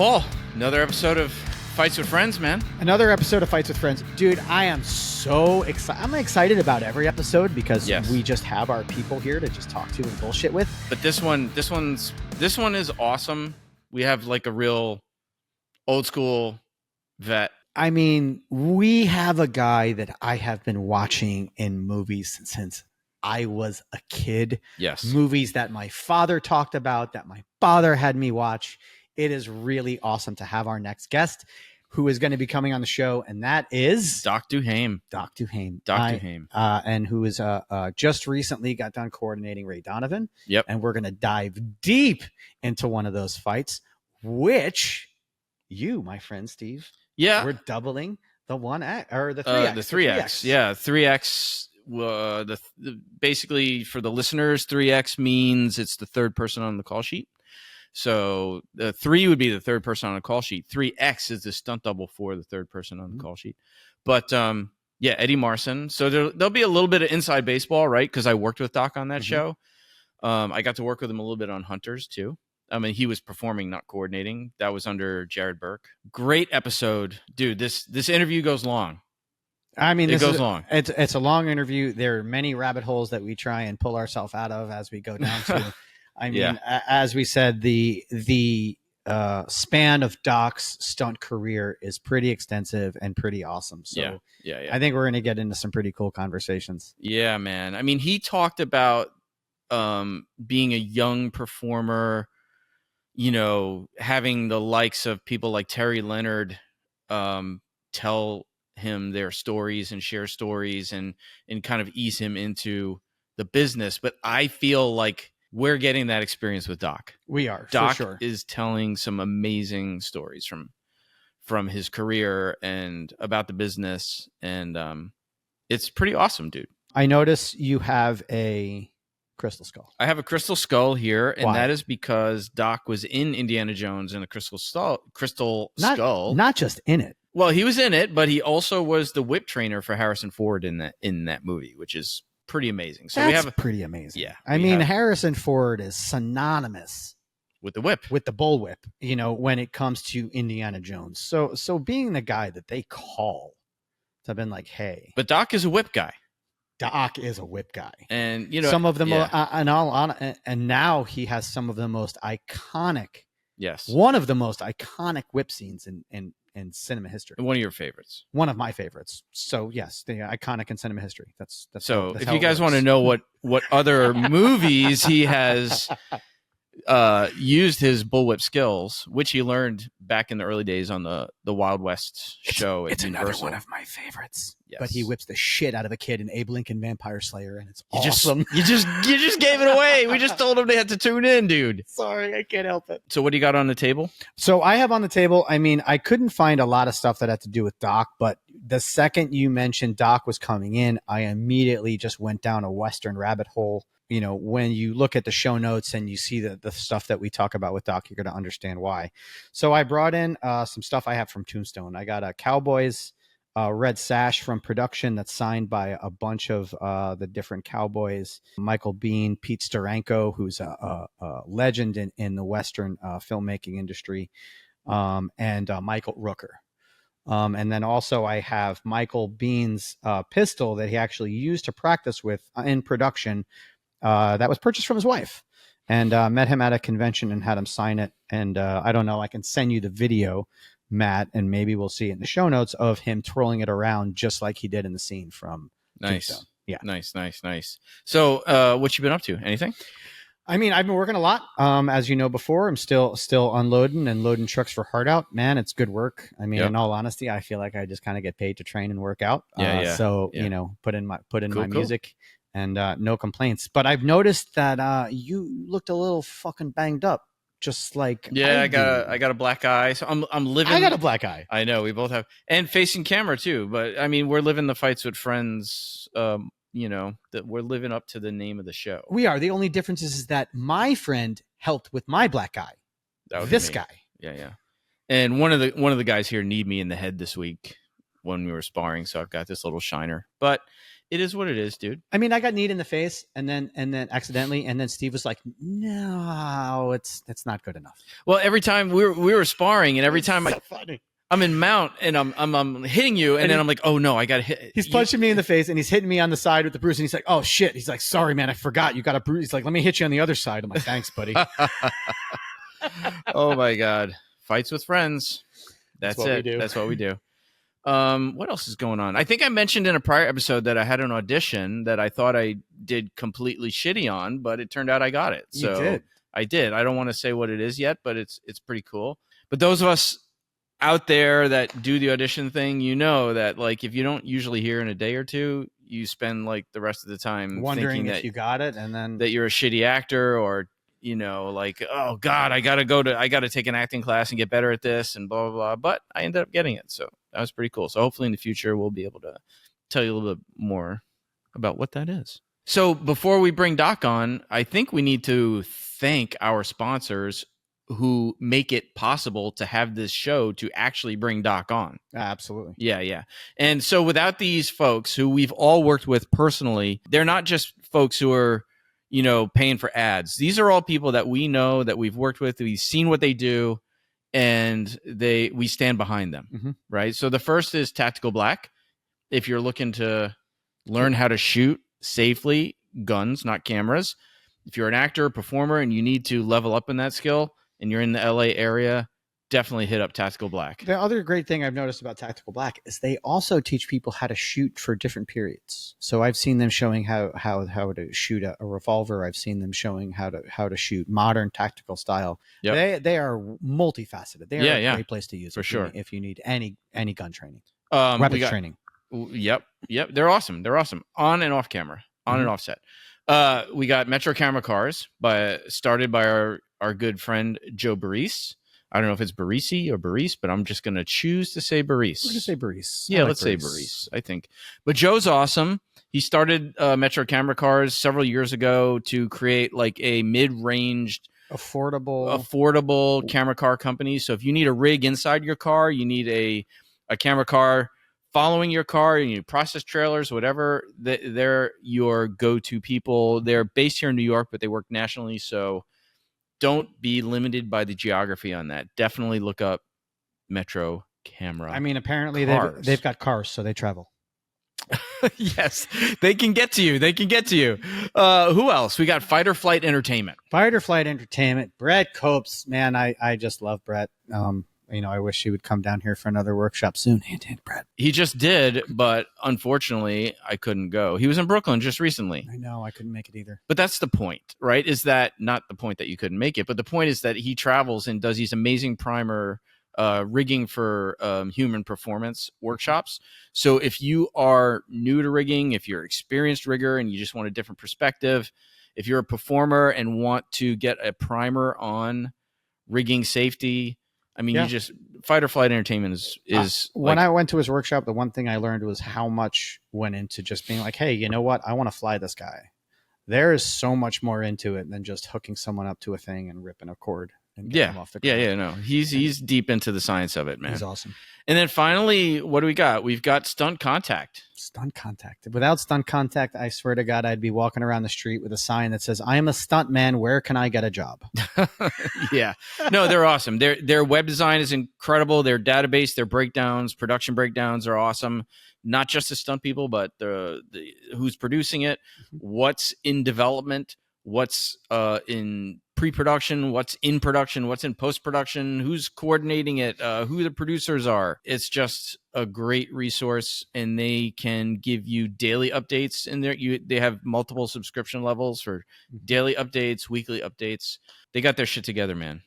Paul, another episode of Fights with Friends, man. Another episode of Fights with Friends. Dude, I am so excited. I'm excited about every episode because we just have our people here to just talk to and bullshit with. But this one is awesome. We have like a real old school vet. I mean, we have a guy that I have been watching in movies since I was a kid. Yes. Movies that my father talked about, that my father had me watch. It is really awesome to have our next guest who is going to be coming on the show, and that is Doc Duhame. Doc Duhame. And who is just recently got done coordinating Ray Donovan. Yep. And we're going to dive deep into one of those fights, which you, my friend Steve, we're doubling the 1X or the 3X. The 3X. Yeah, 3X. Basically, for the listeners, 3X means it's the third person on the call sheet. So the 3 would be the third person on a call sheet. 3X is the stunt double for the third person on the call sheet. But Eddie Marson. So there'll be a little bit of inside baseball, right? Because I worked with Doc on that show. I got to work with him a little bit on Hunters too. I mean, he was performing, not coordinating. That was under Jared Burke. Great episode, dude. This interview goes long. I mean, it goes long. It's a long interview. There are many rabbit holes that we try and pull ourselves out of as we go down to. I mean, as we said, the span of Doc's stunt career is pretty extensive and pretty awesome. So I think we're going to get into some pretty cool conversations. Yeah, man. I mean, he talked about being a young performer, you know, having the likes of people like Terry Leonard tell him their stories and share stories and kind of ease him into the business. But I feel like we're getting that experience with Doc. We are. Doc for sure. is telling some amazing stories from his career and about the business. And it's pretty awesome, dude. I notice you have a crystal skull. I have a crystal skull here, and Why? that is because Doc was in Indiana Jones in a crystal skull. Not just in it. Well, he was in it, but he also was the whip trainer for Harrison Ford in that movie, which is pretty amazing. So That's pretty amazing. Yeah. I mean, Harrison Ford is synonymous with the whip, with the bullwhip, you know, when it comes to Indiana Jones. So being the guy that they call to have been like, hey. But Doc is a whip guy. Doc is a whip guy. And, you know, some of the and now he has some of the most iconic. Yes. One of the most iconic whip scenes in cinema history. One of your favorites. One of my favorites. So yes, the iconic in cinema history. That's so. If you guys want to know what other movies he has used his bullwhip skills, which he learned back in the early days on the Wild West show. It's Universal. Another one of my favorites. Yes. But he whips the shit out of a kid in Abe Lincoln Vampire Slayer, and it's awesome. You just gave it away. We just told him they had to tune in, dude. Sorry, I can't help it. So what do you got on the table? So I have on the table, I mean, I couldn't find a lot of stuff that had to do with Doc, but the second you mentioned Doc was coming in, I immediately just went down a Western rabbit hole. You know, when you look at the show notes and you see the stuff that we talk about with Doc, you're going to understand why. So I brought in some stuff I have from Tombstone. I got a Cowboys red sash from production that's signed by a bunch of the different Cowboys. Michael Biehn, Pete Steranko, who's a legend in the Western filmmaking industry, and Michael Rooker. And then also I have Michael Biehn's pistol that he actually used to practice with in production. That was purchased from his wife, and met him at a convention and had him sign it. And I don't know, I can send you the video, Matt, and maybe we'll see it in the show notes of him twirling it around just like he did in the scene from Tombstone. Yeah. Nice. So what you been up to? Anything? I mean, I've been working a lot. As you know before, I'm still unloading and loading trucks for Hard Out. Man, it's good work. I mean, in all honesty, I feel like I just kind of get paid to train and work out. So, you know, put in my music. And no complaints. But I've noticed that you looked a little fucking banged up, just like I got a black eye. So I'm living. I got a black eye. I know we both have, and facing camera too. But I mean, we're living the Fights with Friends. You know, that we're living up to the name of the show. We are. The only difference is that my friend helped with my black eye. That was this guy. Yeah. And one of the guys here need me in the head this week. when we were sparring, so I've got this little shiner. But it is what it is, dude. I mean, I got kneed in the face and then accidentally, and then Steve was like, "No, it's not good enough." Well, every time we were sparring, and every time funny. I'm in mount and I'm hitting you, and then I'm like, oh no, I got to hit. He's punching me in the face, and he's hitting me on the side with the bruise, and he's like, "Oh shit!" He's like, "Sorry, man, I forgot you got a bruise." He's like, "Let me hit you on the other side." I'm like, "Thanks, buddy." Oh my god, fights with friends. That's what it. we do. That's what we do. What else is going on? I think I mentioned in a prior episode that I had an audition that I thought I did completely shitty on, but it turned out I got it. So You did. I did. I don't want to say what it is yet, but it's pretty cool. But those of us out there that do the audition thing, you know that like if you don't usually hear in a day or two, you spend like the rest of the time Wondering if that you got it, and then that you're a shitty actor, or like, oh god, I gotta take an acting class and get better at this and blah blah blah. But I ended up getting it, so that was pretty cool. So hopefully in the future we'll be able to tell you a little bit more about what that is. So before we bring Doc on, I think we need to thank our sponsors who make it possible to have this show to actually bring Doc on. absolutely. Yeah. And so without these folks who we've all worked with personally, they're not just folks who are, paying for ads. These are all people that we know, that we've worked with, we've seen what they do, and we stand behind them, Mm-hmm. right? So the first is Tactical Black. If you're looking to learn how to shoot safely, guns, not cameras, if you're an actor, performer, and you need to level up in that skill, and you're in the LA area, definitely hit up Tactical Black. The other great thing I've noticed about Tactical Black is they also teach people how to shoot for different periods. So I've seen them showing how to shoot a revolver. I've seen them showing how to shoot modern tactical style. Yep. They are multifaceted. They are a great place to use for sure if you need any gun training, weapons training. Yep. They're awesome. On and off camera, on and off set. We got Metro Camera Cars started by our good friend Joe Baris. I don't know if it's Barisi or Baris, but I'm just going to choose to say Baris. We're going to say Baris. Yeah, let's say Baris, I think. But Joe's awesome. He started Metro Camera Cars several years ago to create like a mid-ranged, affordable camera car company. So if you need a rig inside your car, you need a camera car following your car, you need process trailers, whatever, they're your go-to people. They're based here in New York, but they work nationally. So don't be limited by the geography on that. Definitely look up Metro Camera. I mean, apparently they've got cars, so they travel. Yes, they can get to you. Who else? We got Fight or Flight Entertainment. Brett Copes, man, I just love Brett. I wish he would come down here for another workshop soon. He did, Brett. He just did, but unfortunately, I couldn't go. He was in Brooklyn just recently. I know, I couldn't make it either. But that's the point, right? Is that not the point that you couldn't make it, but the point is that he travels and does these amazing primer rigging for human performance workshops. So if you are new to rigging, if you're an experienced rigger and you just want a different perspective, if you're a performer and want to get a primer on rigging safety, I mean, you just Fight or Flight Entertainment is when I went to his workshop, the one thing I learned was how much went into just being like, hey, you know what? I want to fly this guy. There is so much more into it than just hooking someone up to a thing and ripping a cord and getting them off the ground. No, he's deep into the science of it, man. He's awesome. And then finally, what do we got? We've got Stunt Contact. Without Stunt Contact, I swear to God, I'd be walking around the street with a sign that says, I am a stunt man. Where can I get a job? Yeah. No, they're awesome. Their web design is incredible. Their database, their breakdowns, production breakdowns are awesome. Not just the stunt people, but the who's producing it, what's in development, what's in pre-production, what's in production, what's in post-production, who's coordinating it, who the producers are. It's just a great resource, and they can give you daily updates in there. They have multiple subscription levels for daily updates, weekly updates. They got their shit together, man.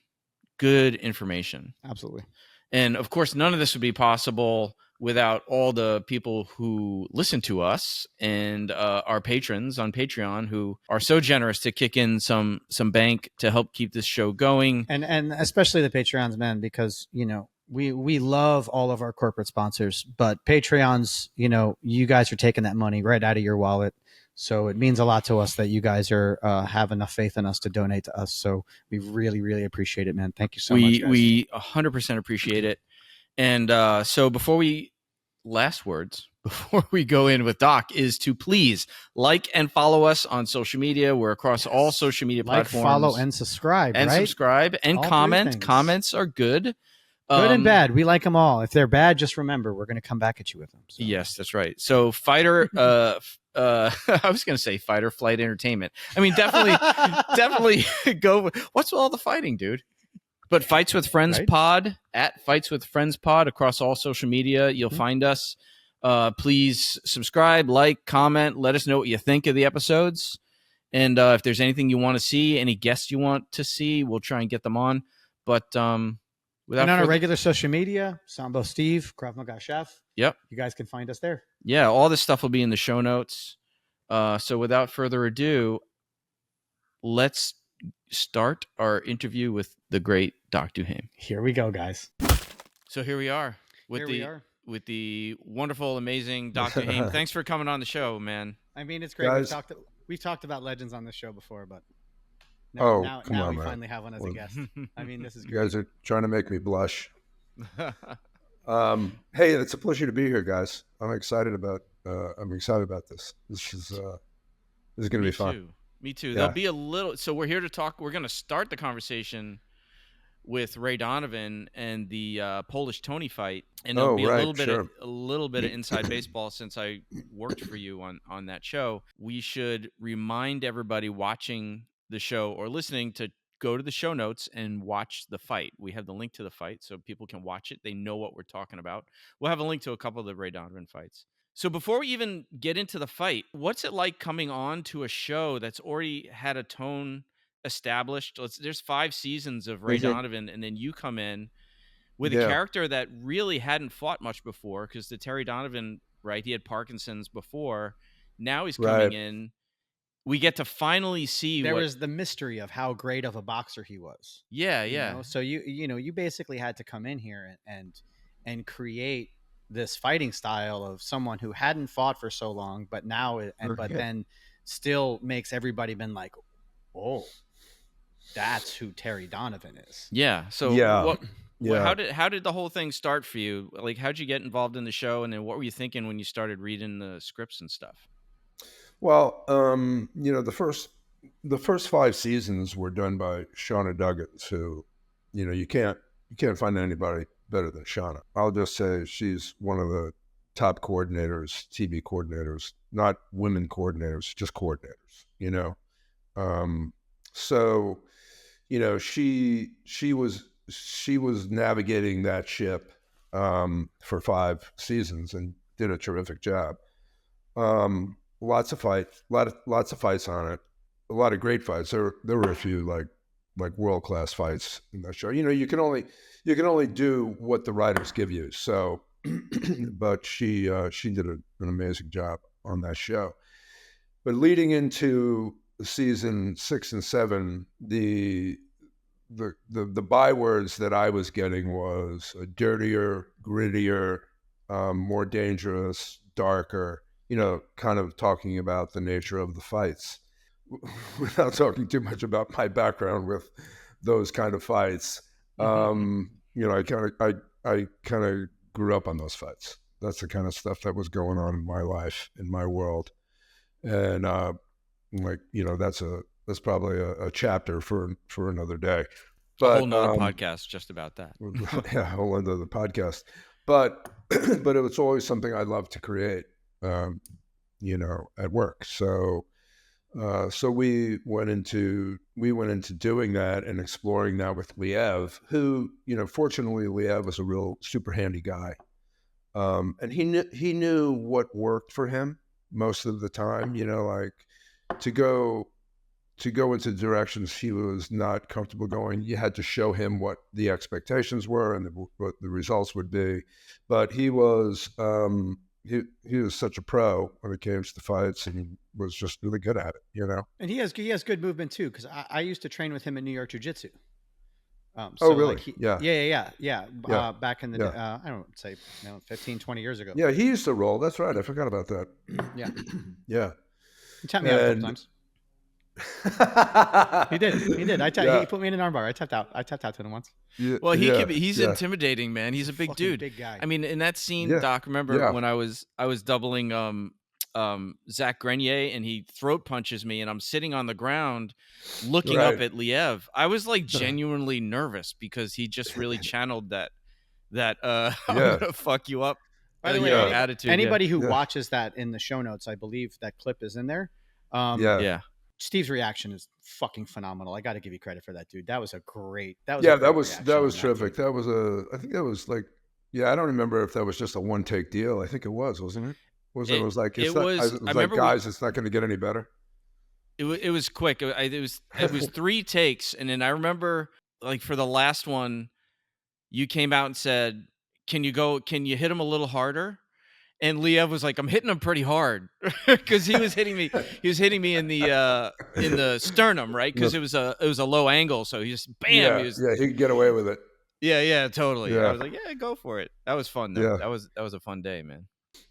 Good information. Absolutely. And of course, none of this would be possible without all the people who listen to us and our patrons on Patreon who are so generous to kick in some bank to help keep this show going. And especially the Patreons, man, because, we love all of our corporate sponsors, but Patreons, you guys are taking that money right out of your wallet. So it means a lot to us that you guys are have enough faith in us to donate to us. So we really, really appreciate it, man. Thank you so much, guys. We 100% appreciate it. And so before we last words before we go in with Doc is to please like and follow us on social media. We're across all social media platforms. Follow, and subscribe. And right? subscribe and All comment. Comments are good. Good and bad. We like them all. If they're bad, just remember we're going to come back at you with them. So. Yes, that's right. So fighter, I was going to say fighter flight entertainment. I mean, definitely go. What's all the fighting, dude? But Fights with Friends Pod, at Fights with Friends Pod across all social media. You'll find us. Please subscribe, like, comment. Let us know what you think of the episodes. And if there's anything you want to see, any guests you want to see, we'll try and get them on. But and on our regular social media, Sambo Steve, Krav Maga Chef. Yep. You guys can find us there. Yeah, all this stuff will be in the show notes. So without further ado, let's start our interview with the great Doc Duhame. Here we go, guys. So here we are with the wonderful, amazing Doc Duhame. Thanks for coming on the show, man. I mean, it's great. We've talked about legends on this show before, but now we finally have one as a guest. I mean, this is great. You guys are trying to make me blush. Hey, it's a pleasure to be here, guys. I'm excited about this. This is going to be fun. Me too. Yeah. There'll be a little. So we're here to talk. We're going to start the conversation with Ray Donovan and the Polish Tony fight, and there'll be a little bit of inside baseball since I worked for you on that show. We should remind everybody watching the show or listening to go to the show notes and watch the fight. We have the link to the fight so people can watch it. They know what we're talking about. We'll have a link to a couple of the Ray Donovan fights. So before we even get into the fight, what's it like coming on to a show that's already had a tone established? There's 5 seasons of Ray Donovan, and then you come in with a character that really hadn't fought much before, because the Terry Donovan, right, he had Parkinson's before. Now he's coming in. We get to finally see there was the mystery of how great of a boxer he was. Yeah. You know? So you basically had to come in here and create this fighting style of someone who hadn't fought for so long, but now then still makes everybody been like, oh, that's who Terry Donovan is. Yeah. So how did the whole thing start for you? Like, how'd you get involved in the show, and then what were you thinking when you started reading the scripts and stuff? Well, the first 5 seasons were done by Shauna Duggins, who, you can't find anybody better than Shauna. I'll just say she's one of the top coordinators, TV coordinators, not women coordinators, just coordinators, So, she was navigating that ship for 5 seasons and did a terrific job. Lots of fights, lots of fights on it, a lot of great fights. There were a few like world-class fights in that show. You can only do what the writers give you. So, but she did an amazing job on that show. But leading into season 6 and 7, the bywords that I was getting was dirtier, grittier, more dangerous, darker. Kind of talking about the nature of the fights, without talking too much about my background with those kind of fights. I kind of grew up on those fights. That's the kind of stuff that was going on in my life, in my world, and that's probably a chapter for another day. But a whole nother podcast just about that. Yeah, a whole other podcast. But it was always something I loved to create. At work. So we went into doing that and exploring that with Liev, who, fortunately Liev was a real super handy guy. And he knew what worked for him most of the time, like to go into directions he was not comfortable going. You had to show him what the expectations were and what the results would be. But he was, he was such a pro when it came to the fights, and he was just really good at it, And he has good movement too, because I used to train with him in New York Jiu-Jitsu. Oh, really? Yeah. Back in the I don't say 15, 20 years ago. Yeah, he used to roll. That's right. I forgot about that. Yeah. Yeah. He taught me a couple times. He did. Yeah. He put me in an armbar. I tapped out to him once. Yeah, Well, yeah, he's yeah, intimidating, man. He's a big Fucking dude. big guy. I mean, in that scene, yeah, Doc, remember yeah. when I was doubling Zach Grenier, and he throat punches me, and I'm sitting on the ground looking up Right. at Liev. I was like genuinely nervous because he just really channeled that I'm Yeah, gonna fuck you up, By the way, yeah. attitude. anybody who Yeah. watches that in the show notes, I believe that clip is in there. Yeah. Yeah. Steve's reaction is fucking phenomenal. I got to give you credit for that, dude. That was a great. That a was great that reaction was on terrific. dude. That was I think that was like, yeah, I don't remember if that was just a one take deal. I think it was, wasn't it? It was like It was. It I was like, remember guys, it's not going to get any better. it was quick. It was 3 takes, and then I remember like for the last one, you came out and said, Can you hit him a little harder?" And Liev was like, "I'm hitting him pretty hard," because he was hitting me. He was hitting me in the sternum, right? Because it was a low angle, so he just bam. Yeah, He was, yeah, he could get away with it. yeah, totally. I Yeah, was like, "Yeah, go for it." That was fun, though. yeah, That was a fun day, man.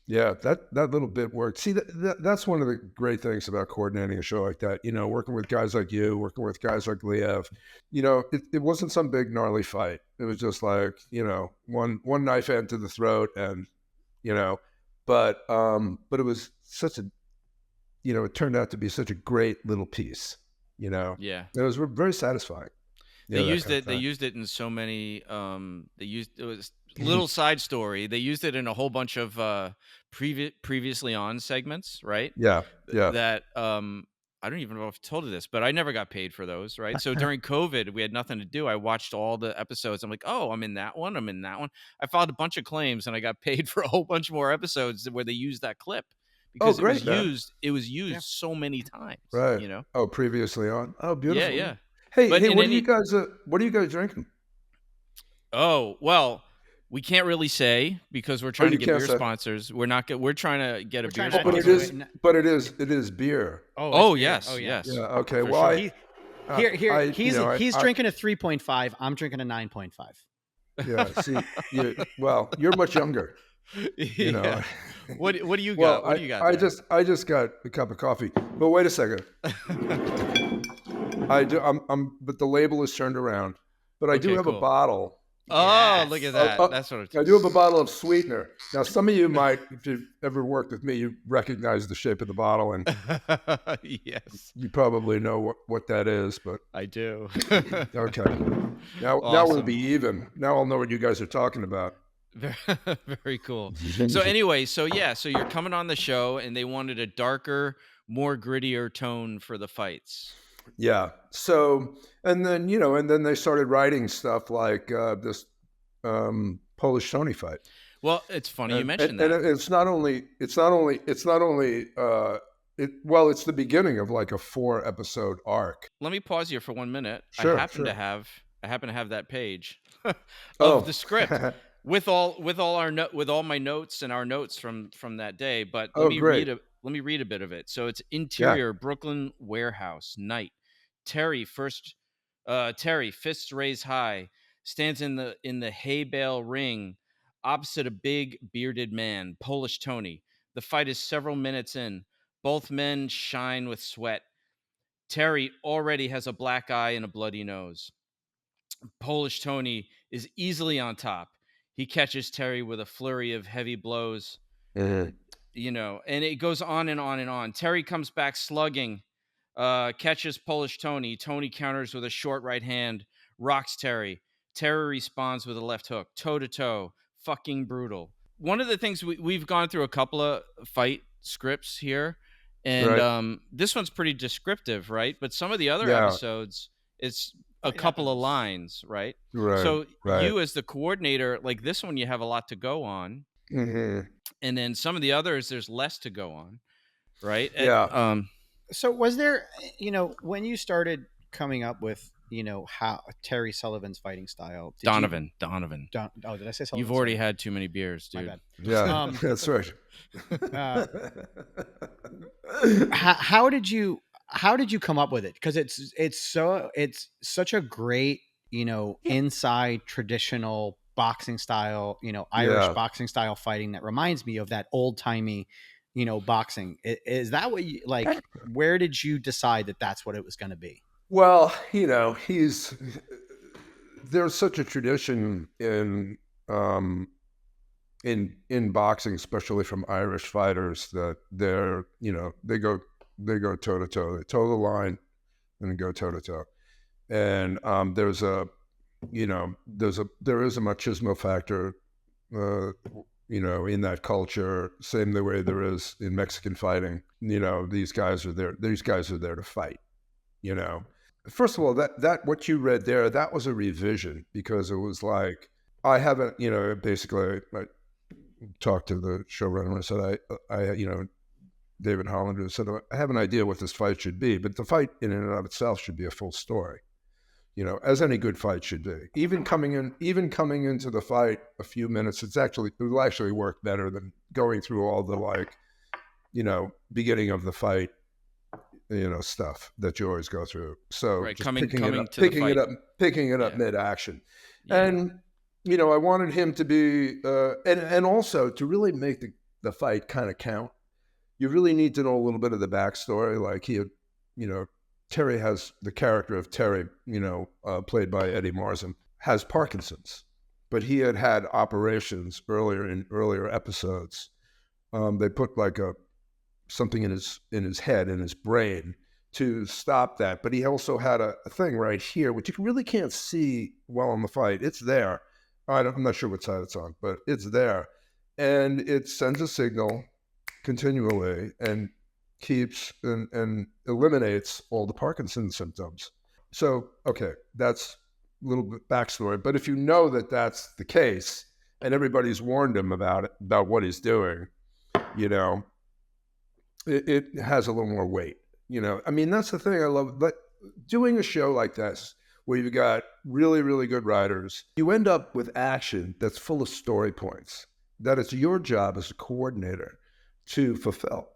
yeah. That little bit worked. See, that's one of the great things about coordinating a show like that. You know, working with guys like you, working with guys like Liev. You know, it wasn't some big gnarly fight. It was just like, you know, one knife end to the throat, and you know, but it was such a, you know, it turned out to be such a great little piece. You know, Yeah. it was very satisfying. They Yeah, that used kind of it. They thing. used it in so many. It was little side story. They used it in a whole bunch of previously on segments, right? Yeah, yeah. That I don't even know if I told you this, but I never got paid for those, right? So during COVID, we had nothing to do. I watched all the episodes. I'm like, oh, I'm in that one. I'm in that one. I filed a bunch of claims, and I got paid for a whole bunch more episodes where they used that clip Oh, because great, man. it was used so many times, Right. you know? Oh, previously on. Oh, Yeah, beautiful. yeah. Hey, But hey, in any what are you guys drinking? Oh, well, we can't really say because we're trying to you get can't beer say. sponsors. We're trying to get a beer trying to But sponsor. it is beer. Oh, it's beer. yes, Oh yeah. yes. Yeah. Okay. For Well, sure. He's drinking a 3.5. I'm drinking a 9.5. yeah. See, you're much younger. You know. Yeah. What do you Well, got? What do you got? I there? just got a cup of coffee. But wait a second. I do. But the label is turned around. But I do Okay, have cool. a bottle. Oh, look at that. That's what I do have a bottle of sweetener. Now, some of you might, if you've ever worked with me, you recognize the shape of the bottle, and yes, you probably know what that is. But I do. okay, now we'll Awesome. be even. Now I'll know what you guys are talking about. Very cool. So anyway, so you're coming on the show, and they wanted a darker, more grittier tone for the fights. Yeah. So, and then they started writing stuff like this Polish Tony fight. Well, it's funny you mentioned and that. it's not only it's the beginning of like a 4-episode arc. Let me pause here for 1 minute. Sure, I happen sure. to have that page of Oh. the script with all my notes and our notes from that day. But Oh, great. let me read a bit of it. So it's interior Brooklyn warehouse night. Terry, fists raised high, stands in the hay bale ring opposite a big bearded man, Polish Tony. The fight is several minutes in. Both men shine with sweat. Terry already has a black eye and a bloody nose. Polish Tony is easily on top. He catches Terry with a flurry of heavy blows. You know, and it goes on and on and on. Terry comes back slugging, catches Polish Tony. Tony counters with a short right hand, rocks Terry. Terry responds with a left hook, toe to toe, fucking brutal. One of the things we've gone through a couple of fight scripts here, and Right. This one's pretty descriptive, right? But some of the other Yeah. episodes, it's a couple of lines, right? Right. So right. you as the coordinator, like this one, you have a lot to go on. Mhm. And then some of the others, there's less to go on, right? Yeah. So was there, when you started coming up with, how Terry Sullivan's fighting style? Donovan. Did I say Sullivan? You've already had too many beers, dude. My bad. Yeah. That's right. How did you come up with it? Because it's such a great, inside traditional boxing style, Irish Yeah. boxing style fighting that reminds me of that old timey, boxing. Is that what you like? Where did you decide that that's what it was going to be? Well, there's such a tradition um, in boxing, especially from Irish fighters, that they go toe to toe, they toe the line and go toe to toe. And there is a machismo factor, in that culture, same the way there is in Mexican fighting. These guys are there to fight. First of all, that what you read there, that was a revision, because it was like, I haven't, basically I talked to the showrunner and said, David Hollander said, I have an idea what this fight should be, but the fight in and of itself should be a full story, as any good fight should be. Even coming into the fight a few minutes, it will actually work better than going through all the beginning of the fight, stuff that you always go through. So right, just picking it up mid-action. Yeah. And, I wanted him to be, and also to really make the fight kind of count, you really need to know a little bit of the backstory. Like he had, Terry has the character of Terry, played by Eddie Marsan, has Parkinson's, but he had operations earlier episodes. They put like something in his head, in his brain, to stop that. But he also had a thing right here, which you really can't see well in the fight. It's there. I'm not sure what side it's on, but it's there. And it sends a signal continually and keeps and eliminates all the Parkinson's symptoms. So, okay, that's a little bit backstory. But if you know that that's the case and everybody's warned him about what he's doing, it has a little more weight. I mean, that's the thing I love. But doing a show like this, where you've got really, really good writers, you end up with action that's full of story points that it's your job as a coordinator to fulfill.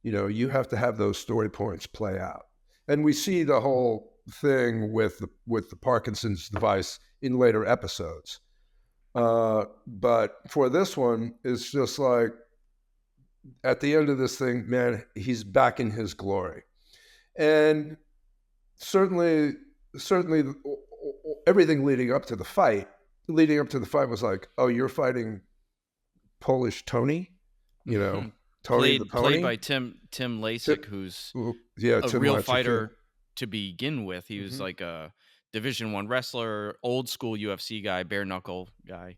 You have to have those story points play out. And we see the whole thing with the Parkinson's device in later episodes. But for this one, it's just like, at the end of this thing, man, he's back in his glory. And certainly everything leading up to the fight was like, oh, you're fighting Polish Tony, Tony the Pony, played by Tim Lasik, who's Tim real Lasik, fighter to begin with. He was like a Division I wrestler, old school UFC guy, bare knuckle guy.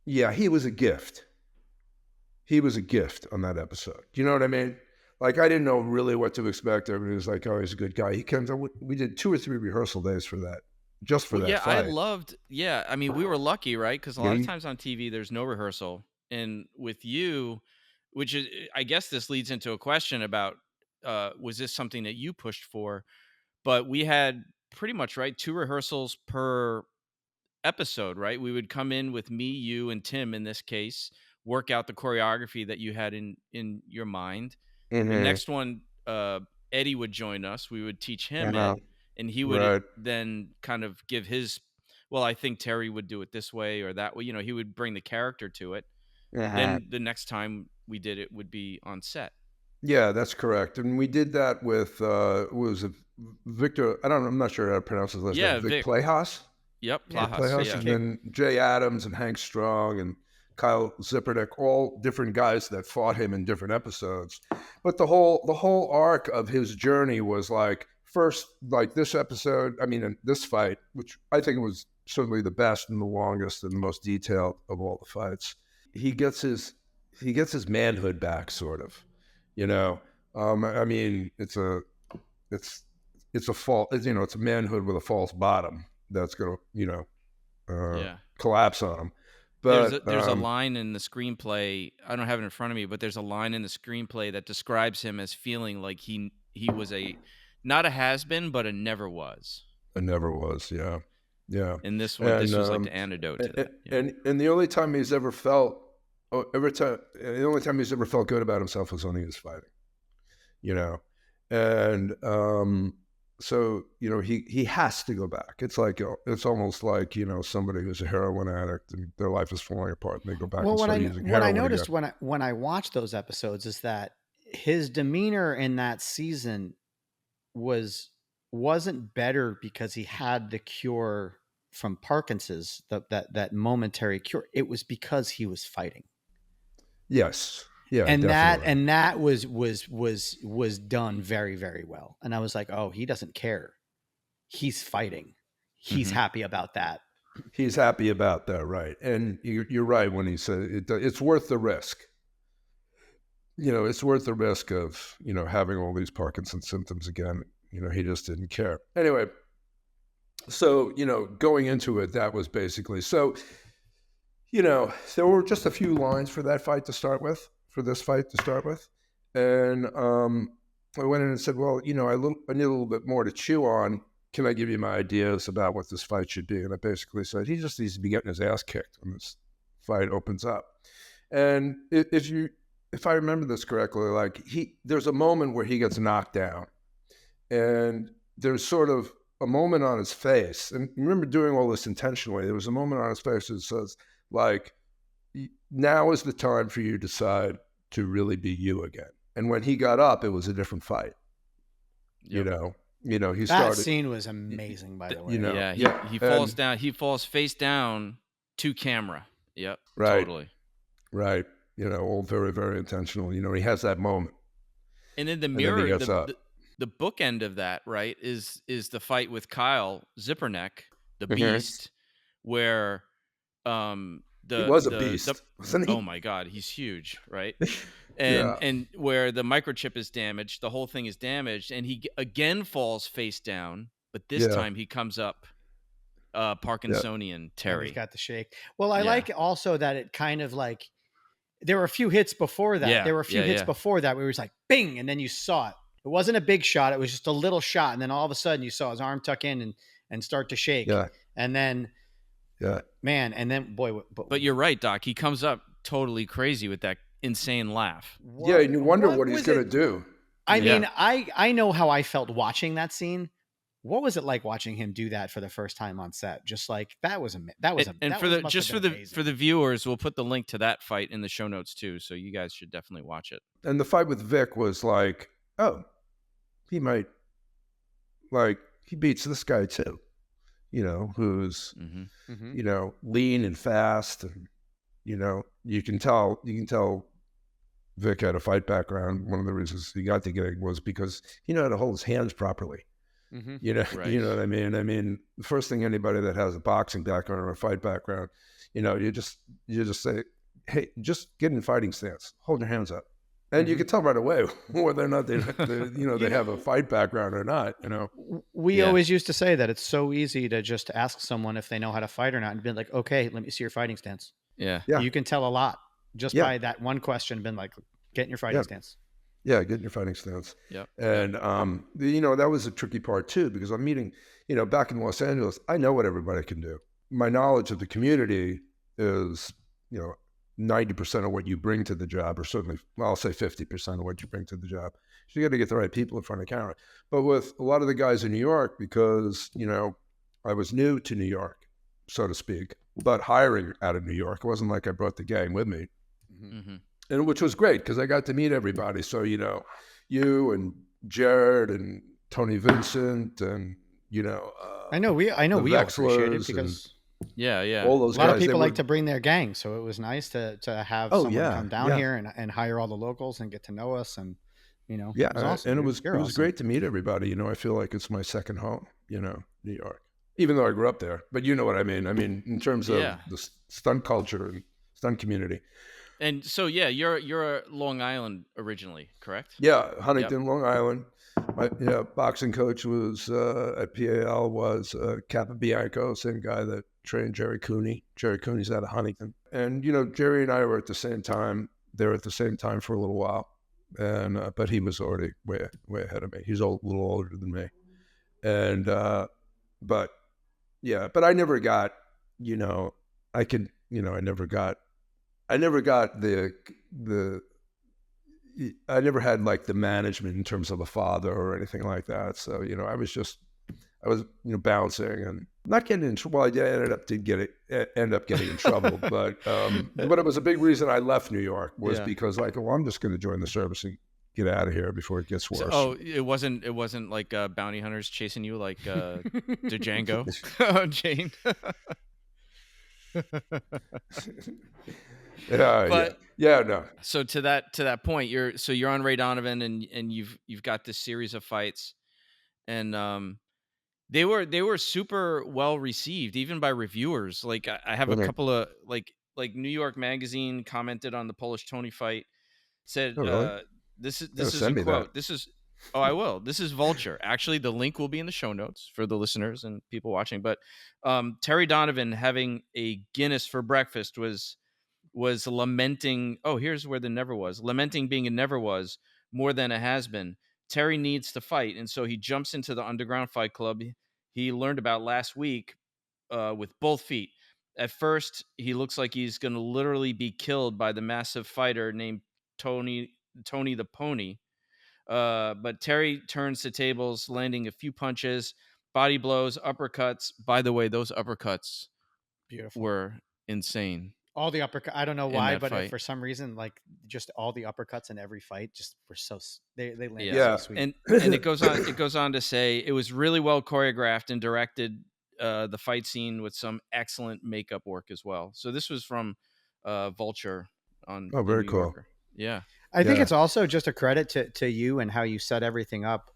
Yeah, he was a gift. He was a gift on that episode. Do you know what I mean? Like, I didn't know really what to expect. Everybody was like, oh, he's a good guy. He comes. We did 2 or 3 rehearsal days for that, just for that fight. I loved. Yeah, I mean, we were lucky, right? Because a lot of times on TV, there's no rehearsal, and with you, which is, I guess, this leads into a question about, was this something that you pushed for? But we had pretty much 2 rehearsals per episode, right? We would come in with me, you, and Tim in this case, work out the choreography that you had in your mind. The next one, Eddie would join us. We would teach him it, and he would then kind of give his, well, I think Terry would do it this way or that way. He would bring the character to it. Then the next time we did it would be on set. Yeah, that's correct. And we did that with, was it Victor? I'm not sure how to pronounce his last name. Vic Playhouse? Yep, Playhouse. Yeah. And then Jay Adams and Hank Strong and Kyle Zippernick, all different guys that fought him in different episodes. But the whole arc of his journey was like, first, like this episode, in this fight, which I think was certainly the best and the longest and the most detailed of all the fights. He gets his manhood back, sort of. It's a manhood with a false bottom that's going to, collapse on him. But there's a line in the screenplay. I don't have it in front of me, but there's a line in the screenplay that describes him as feeling like he was not a has-been, but a never was. A never was, yeah. And this one, this was like the antidote to that. And the only time he's ever felt, the only time he's ever felt good about himself was when he was fighting, And so he has to go back. It's like it's almost like somebody who's a heroin addict and their life is falling apart, and they go back and start using heroin. What I noticed again. when I watched those episodes is that his demeanor in that season wasn't better because he had the cure from Parkinson's, that momentary cure. It was because he was fighting. Yes. Yeah. And definitely. that was done very, very well. And I was like, oh, he doesn't care. He's fighting. He's happy about that. He's happy about that, right? And you're right when he said it's worth the risk. It's worth the risk of having all these Parkinson's symptoms again. He just didn't care. Anyway, so going into it, that was basically so. There were just a few lines for that fight to start with. And I went in and said, well, I need a little bit more to chew on. Can I give you my ideas about what this fight should be? And I basically said, he just needs to be getting his ass kicked when this fight opens up. And if I remember this correctly, like there's a moment where he gets knocked down, and there's sort of a moment on his face. And remember doing all this intentionally. There was a moment on his face that says, like, now is the time for you to decide to really be you again. And when he got up, it was a different fight. Yep. He started. That scene was amazing, by the way. He falls down. He falls face down to camera. Yep. Right. Totally. Right. All very, very intentional. He has that moment. And then the mirror, the bookend of that, right, is the fight with Kyle Zipperneck, the Beast, where he was a beast, wasn't he? Oh my God, he's huge, right? And where the microchip is damaged, the whole thing is damaged, and he again falls face down, but this time he comes up Parkinsonian Terry. He's got the shake. Well, I like also that it kind of like there were a few hits before that. Yeah. There were a few hits before that where it was like bing, and then you saw it. It wasn't a big shot. It was just a little shot, and then all of a sudden you saw his arm tuck in and start to shake. Yeah. And then. Yeah, man, and then boy, but you're right, Doc. He comes up totally crazy with that insane laugh. And you wonder what he's going to do. I mean, I know how I felt watching that scene. What was it like watching him do that for the first time on set? Just like that was amazing. For the viewers, we'll put the link to that fight in the show notes too, so you guys should definitely watch it. And the fight with Vic was like, oh, he might, like, he beats this guy too. Who's, lean and fast. And, you can tell Vic had a fight background. One of the reasons he got the gig was because he knew how to hold his hands properly. Right. You know what I mean? I mean, the first thing anybody that has a boxing background or a fight background, you just say, hey, just get in fighting stance, hold your hands up. And you can tell right away whether or not they have a fight background or not. We always used to say that it's so easy to just ask someone if they know how to fight or not, and be like, "Okay, let me see your fighting stance." Yeah. You can tell a lot just by that one question. Been like, "Get in your fighting stance." Yeah, get in your fighting stance. Yep. And that was a tricky part too, because I'm meeting, back in Los Angeles, I know what everybody can do. My knowledge of the community is, 90% of what you bring to the job, or certainly, I'll say 50% of what you bring to the job. So you got to get the right people in front of the camera. But with a lot of the guys in New York, because, I was new to New York, so to speak, but hiring out of New York, it wasn't like I brought the gang with me. Mm-hmm. And which was great because I got to meet everybody. So, you and Jared and Tony Vincent and, I know we all appreciate it because all those a lot guys, of people like to bring their gang. So it was nice to have someone come down here and hire all the locals and get to know us. And, it was awesome. And it was awesome. great to meet everybody. I feel like it's my second home, New York, even though I grew up there, but you know what I mean? I mean, in terms of the stunt culture and stunt community. And so, you're a Long Island originally, correct? Yeah. Huntington, Long Island. My boxing coach was at PAL was Capobianco, same guy that trained Jerry Cooney. Jerry Cooney's out of Huntington. And, Jerry and I were at the same time. They were at the same time for a little while. And but he was already way ahead of me. He's a little older than me. And but I never got, I never got the I never had like the management in terms of a father or anything like that. So, you know, I was, you know, bouncing and not getting in trouble. Well, I end up getting in trouble, but it was a big reason I left New York was because like, well, I'm just going to join the service and get out of here before it gets worse. So, it wasn't like bounty hunters chasing you like Django Unchained. No. So to that point, you're on Ray Donovan, and you've got this series of fights, and they were super well received even by reviewers. Like I have a couple of like New York Magazine commented on the Polish Tony fight, said this is a quote. This is I will. This is Vulture. Actually, the link will be in the show notes for the listeners and people watching. But Terry Donovan having a Guinness for breakfast was lamenting. Oh, here's where the never was. Lamenting being a never was more than a has been. Terry needs to fight, and so he jumps into the underground fight club he learned about last week with both feet. At first, he looks like he's going to literally be killed by the massive fighter named Tony the Pony. But Terry turns the tables, landing a few punches, body blows, uppercuts. By the way, those uppercuts were insane. All the uppercuts. I don't know why, but for some reason, like just all the uppercuts in every fight just were so they landed so sweet. And it goes on to say it was really well choreographed and directed. The fight scene with some excellent makeup work as well. So this was from Vulture on. Oh, very cool. Yorker. Yeah. I think it's also just a credit to you and how you set everything up.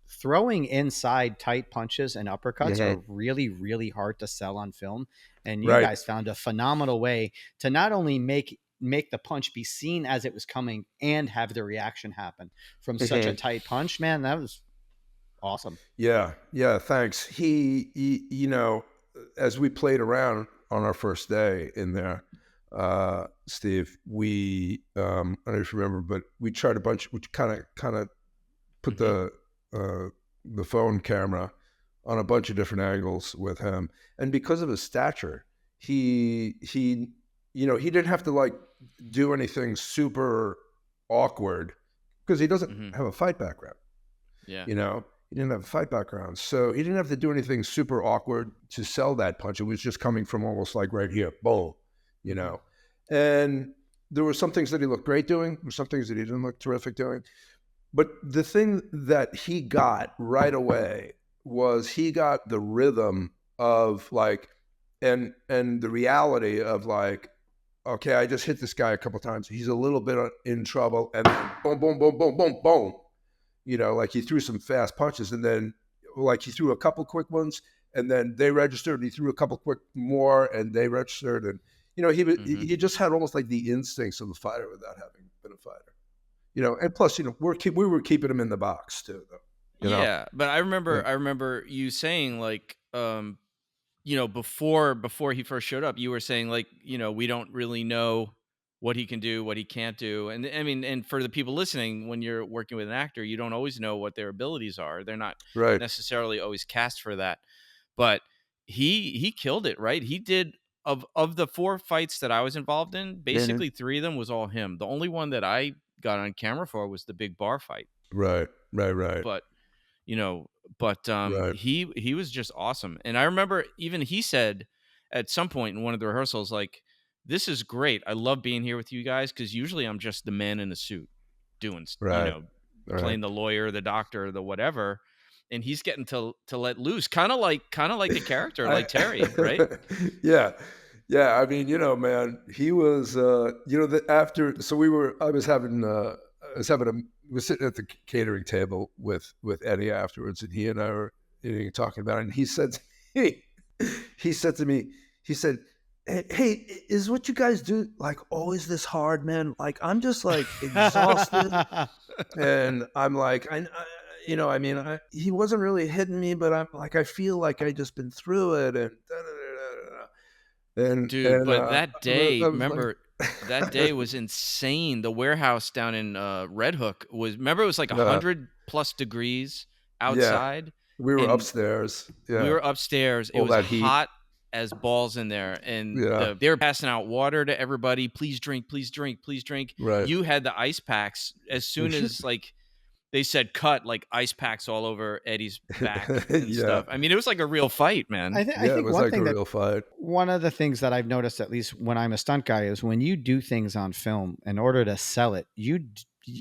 Throwing inside tight punches and uppercuts are really, really hard to sell on film. And you guys found a phenomenal way to not only make the punch be seen as it was coming and have the reaction happen from such a tight punch. Man, that was awesome. Yeah. Thanks. He, you know, as we played around on our first day in there, Steve, we I don't know if you remember, but we tried we kind of put the phone camera on a bunch of different angles with him, and because of his stature, he you know, he didn't have to like do anything super awkward because he doesn't have a fight background. Yeah, you know, he didn't have a fight background, so he didn't have to do anything super awkward to sell that punch. It was just coming from almost like right here, boom. You know, and there were some things that he looked great doing. There were some things that he didn't look terrific doing. But the thing that he got right away was he got the rhythm of like, and the reality of like, okay, I just hit this guy a couple times. He's a little bit in trouble, and then boom, boom, boom, boom, boom, boom. You know, like he threw some fast punches, and then like he threw a couple quick ones, and then they registered. And he threw a couple quick more, and they registered, and you know, he just had almost like the instincts of a fighter without having been a fighter. You know, and plus, you know, we were keeping him in the box too, though. Yeah, but I remember you saying like, you know, before he first showed up, you were saying like, you know, we don't really know what he can do, what he can't do, and I mean, and for the people listening, when you're working with an actor, you don't always know what their abilities are. They're not necessarily always cast for that, but he killed it, right? He did. Of the 4 fights that I was involved in, basically 3 of them was all him. The only one that I got on camera for was the big bar fight. Right. But, you know, he was just awesome. And I remember even he said at some point in one of the rehearsals, like, this is great. I love being here with you guys because usually I'm just the man in the suit doing, you know, playing the lawyer, the doctor, the whatever. And he's getting to let loose, kind of like the character, like Terry, right? Yeah. I mean, you know, man, he was, you know, after. So we were sitting at the catering table with Eddie afterwards, and he and I were eating and talking about it. And he said to me, hey, is what you guys do like always this hard, man? Like I'm just like exhausted, and I'm like you know, I mean, he wasn't really hitting me, but I'm like, I feel like I just been through it, and dude. But that day, remember, that day was insane. The warehouse down in Red Hook was. Remember, it was like 100+ degrees outside. Yeah. We were upstairs. Yeah. We were upstairs. It was hot as balls in there, and Yeah. they were passing out water to everybody. Please drink, please drink, please drink. Right. You had the ice packs. As soon as like they said cut, like ice packs all over Eddie's back and Yeah. stuff. I mean, it was like a real fight, man. I Yeah, it think was one like thing a that real fight. one of the things that I've noticed, at least when I'm a stunt guy, is when you do things on film in order to sell it,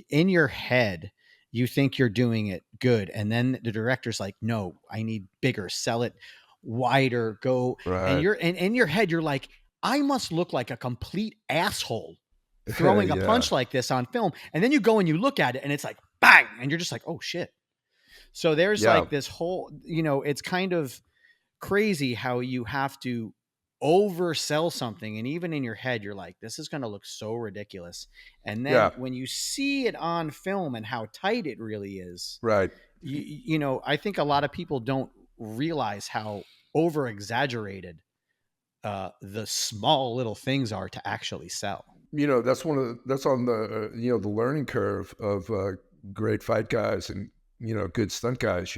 in your head, you think you're doing it good. And then the director's like, no, I need bigger, sell it wider, go. And Right. in your head, you're like, I must look like a complete asshole throwing a Yeah. punch like this on film. And then you go and you look at it and it's like, bang. And you're just like, oh shit. So there's Yeah. like this whole, it's kind of crazy how you have to oversell something, and even in your head you're like, this is going to look so ridiculous, and then Yeah. when you see it on film and how tight it really is, Right. I think a lot of people don't realize how over exaggerated the small little things are to actually sell. That's that's on the the learning curve of great fight guys and good stunt guys.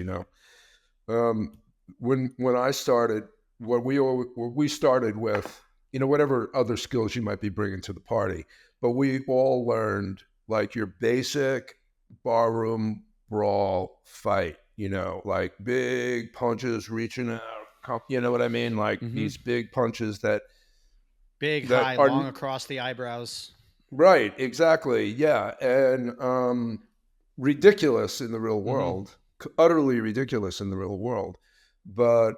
When I started, what we started with, whatever other skills you might be bringing to the party, but we all learned like your basic barroom brawl fight. Like big punches reaching out. You know what I mean? Like these big punches that Big, that high, are long across the eyebrows. right, exactly, yeah, and ridiculous in the real world, utterly ridiculous in the real world, but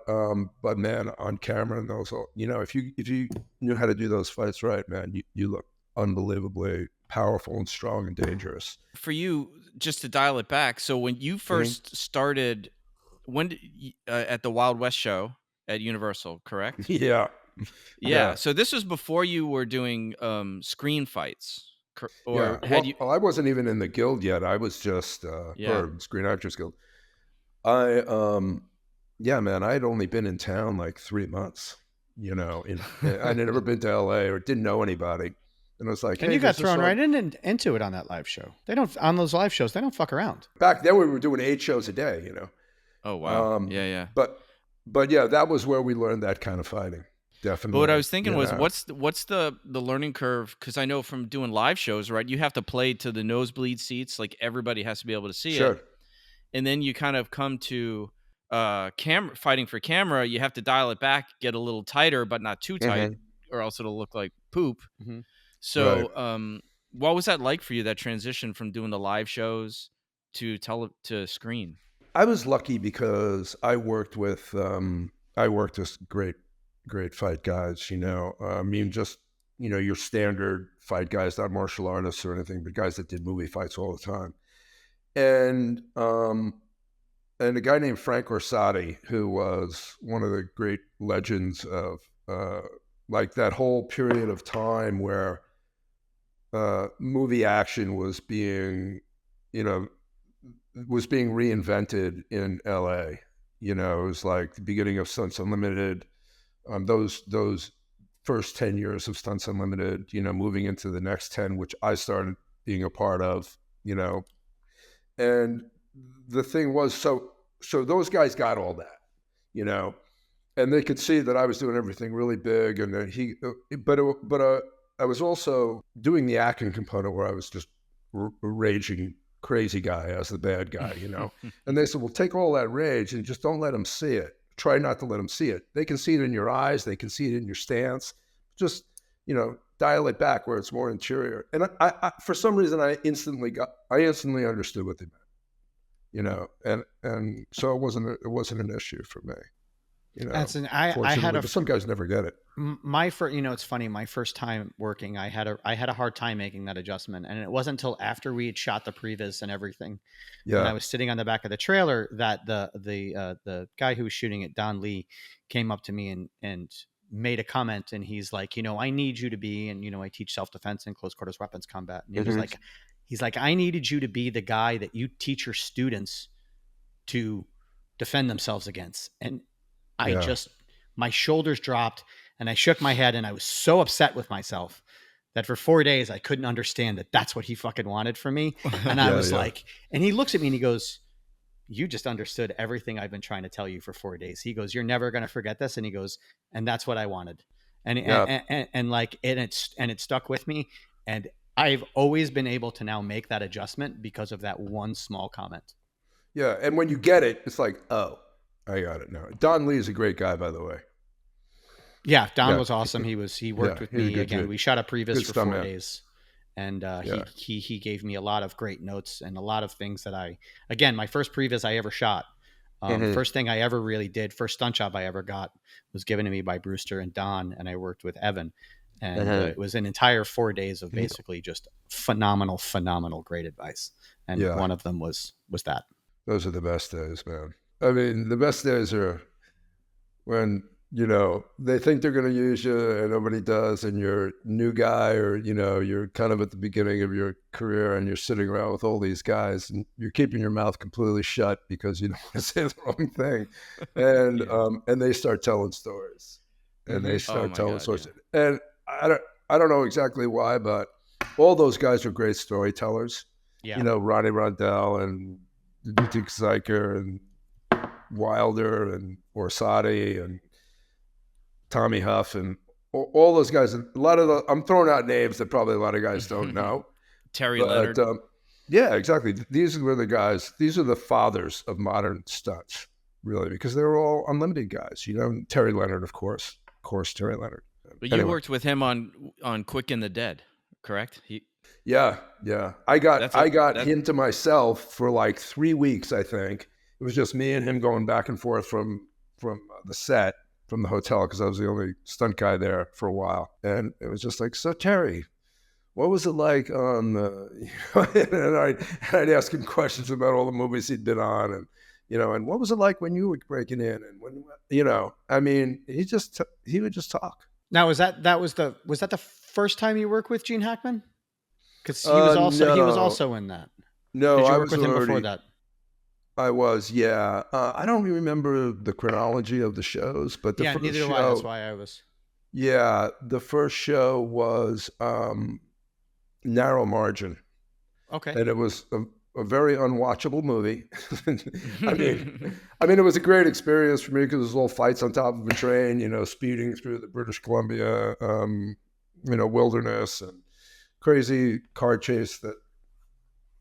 man, on camera and those, if you knew how to do those fights right, man, you look unbelievably powerful and strong and dangerous. For you, just to dial it back, so when you first started, at the Wild West show at Universal, correct? Yeah. Yeah. So this was before you were doing screen fights, or Yeah. had you? Well, I wasn't even in the guild yet. I was just or Screen Actors Guild. Yeah, man, I had only been in town like 3 months. I'd never been to LA or didn't know anybody. And I was like, and hey, you got thrown right into it on that live show. On those live shows, they don't fuck around. Back then we were doing 8 shows a day, Oh, wow. Yeah. But yeah, that was where we learned that kind of fighting. Definitely. But what I was thinking was, what's the learning curve? Because I know from doing live shows, right? You have to play to the nosebleed seats, like everybody has to be able to see it. And then you kind of come to fighting for camera. You have to dial it back, get a little tighter, but not too tight, or else it'll look like poop. So, what was that like for you? That transition from doing the live shows to screen? I was lucky because I worked with great fight guys, I mean, just, your standard fight guys, not martial artists or anything, but guys that did movie fights all the time. And a guy named Frank Orsatti, who was one of the great legends of like that whole period of time where movie action was being reinvented in LA. It was like the beginning of Stunts Unlimited. Those first 10 years of Stunts Unlimited, moving into the next 10, which I started being a part of, and the thing was, so those guys got all that, and they could see that I was doing everything really big, and that I was also doing the acting component where I was just raging crazy guy as the bad guy, and they said, well, take all that rage and just don't let them see it. Try not to let them see it. They can see it in your eyes. They can see it in your stance. Just, dial it back where it's more interior. And I for some reason, I instantly understood what they meant, and so it wasn't an issue for me. I had but some guys never get it. My first, it's funny. My first time working, I had a hard time making that adjustment, and it wasn't until after we had shot the previs and everything, and I was sitting on the back of the trailer, that the guy who was shooting it, Don Lee, came up to me and made a comment, and he's like, I need you to be, and I teach self-defense and close quarters weapons combat, and he was like, I needed you to be the guy that you teach your students to defend themselves against, and my shoulders dropped and I shook my head, and I was so upset with myself that for 4 days I couldn't understand that that's what he fucking wanted from me. And I was like, and he looks at me and he goes, you just understood everything I've been trying to tell you for 4 days. He goes, you're never going to forget this. And he goes, and that's what I wanted. And, Yeah. and like, and it stuck with me. And I've always been able to now make that adjustment because of that one small comment. Yeah. And when you get it, it's like, oh, I got it now. Don Lee is a great guy, by the way. Yeah. Don Yeah. was awesome. He worked with he's a me good again. dude. We shot a previs Good for stunt 4 man. days. And Yeah. he gave me a lot of great notes and a lot of things that again, my first previs I ever shot. First thing I ever really did, first stunt job I ever got was given to me by Brewster and Don, and I worked with Evan. And it was an entire 4 days of basically just phenomenal great advice. And one of them was that. Those are the best days, man. I mean, the best days are when, you know, they think they're going to use you and nobody does, and you're a new guy, or, you know, you're kind of at the beginning of your career and you're sitting around with all these guys and you're keeping your mouth completely shut because you don't want to say the wrong thing. And and they start telling stories. And they start telling stories. Yeah. And I don't know exactly why, but all those guys are great storytellers. Yeah. You know, Ronnie Rondell and Dick Zeiker and Wilder and Orsatti and Tommy Huff and all those guys. A lot of I'm throwing out names that probably a lot of guys don't know. Terry Leonard. Yeah, exactly. These were the guys. These are the fathers of modern stunts, really, because they were all unlimited guys. You know, Terry Leonard, of course, Terry Leonard. But you worked with him on Quick and the Dead, correct? Yeah. I got him to myself for like 3 weeks, I think. It was just me and him going back and forth from the set, from the hotel, because I was the only stunt guy there for a while. And it was just like, so Terry, what was it like on the, and I'd ask him questions about all the movies he'd been on, and, you know, and what was it like when you were breaking in, and when, you know, I mean, he would just talk. Now, was that the first time you worked with Gene Hackman? Because he was also in that. No, Did you I work was with him before that? I was, yeah. I don't remember the chronology of the shows, but the first neither do I. That's why I was. Yeah, the first show was Narrow Margin. Okay. And it was a very unwatchable movie. I mean, it was a great experience for me because it was all fights on top of a train, you know, speeding through the British Columbia, you know, wilderness, and crazy car chase that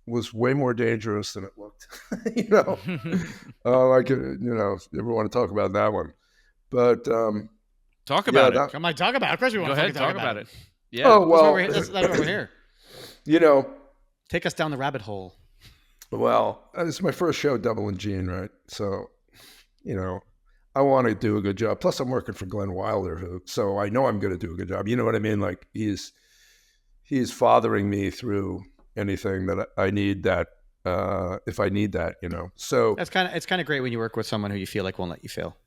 was way more dangerous than it looked. You know, you know, never want to talk about that one, but talk about it. Come on, talk about it. Of course, we want to talk about it. Yeah. Oh well, that's why we're here. You know, take us down the rabbit hole. Well, it's my first show doubling Gene, right? So, you know, I want to do a good job. Plus, I'm working for Glenn Wilder, so I know I'm going to do a good job. You know what I mean? Like he's fathering me through anything that I need. That if I need that, you know. So it's kind of great when you work with someone who you feel like won't let you fail.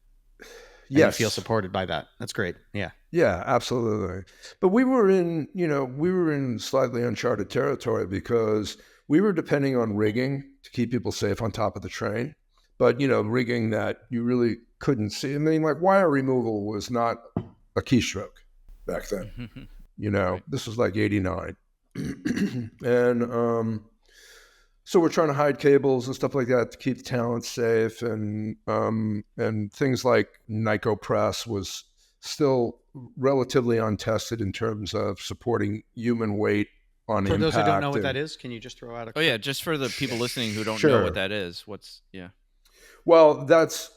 Yes, you feel supported by that. That's great. Yeah. Yeah, absolutely. But we were in slightly uncharted territory because we were depending on rigging to keep people safe on top of the train. But, you know, rigging that you really couldn't see. I mean, like wire removal was not a keystroke back then. You know, right. This was like 89. And so we're trying to hide cables and stuff like that to keep the talent safe. And things like Nyco press was still relatively untested in terms of supporting human weight on impact. For those who don't know what that is, can you just throw out a... Oh, yeah, just for the people listening who don't know what that is. Well, that's,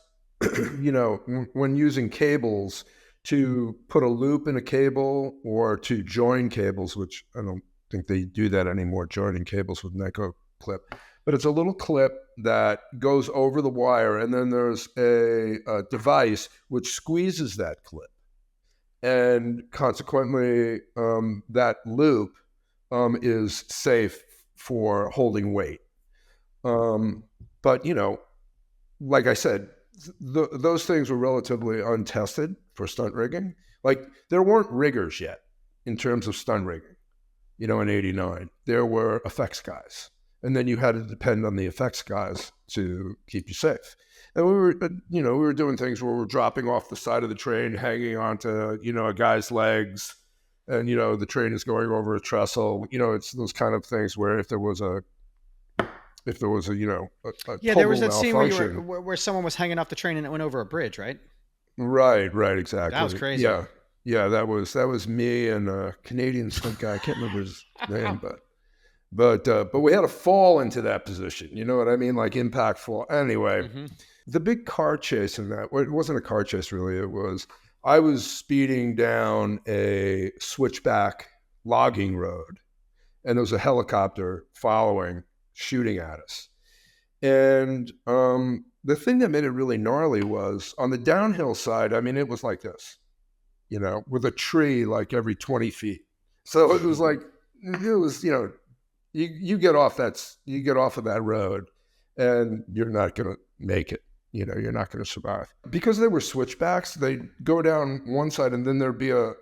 you know, when using cables to put a loop in a cable or to join cables, which I don't think they do that anymore, joining cables with Nyco clip. But it's a little clip that goes over the wire, and then there's a device which squeezes that clip. And consequently, that loop is safe for holding weight. But, you know, like I said, those things were relatively untested for stunt rigging. Like, there weren't riggers yet in terms of stunt rigging, you know, in 89. There were effects guys. And then you had to depend on the effects guys to keep you safe. And we were doing things where we're dropping off the side of the train, hanging onto, you know, a guy's legs, and, you know, the train is going over a trestle. You know, it's those kind of things where if there was a if there was a Yeah, total there was that scene where malfunction. where someone was hanging off the train and it went over a bridge, right? Right, exactly. That was crazy. Yeah, that was me and a Canadian stunt guy. I can't remember his name, but we had a fall into that position. You know what I mean? Like impact fall. Anyway, the big car chase in that, well, it wasn't a car chase really. It was, I was speeding down a switchback logging road, and there was a helicopter following, shooting at us. And the thing that made it really gnarly was on the downhill side. I mean, it was like this, with a tree like every 20 feet. So it was like, you get off of that road and you're not going to make it. You're not going to survive. Because they were switchbacks, they'd go down one side and then there'd be a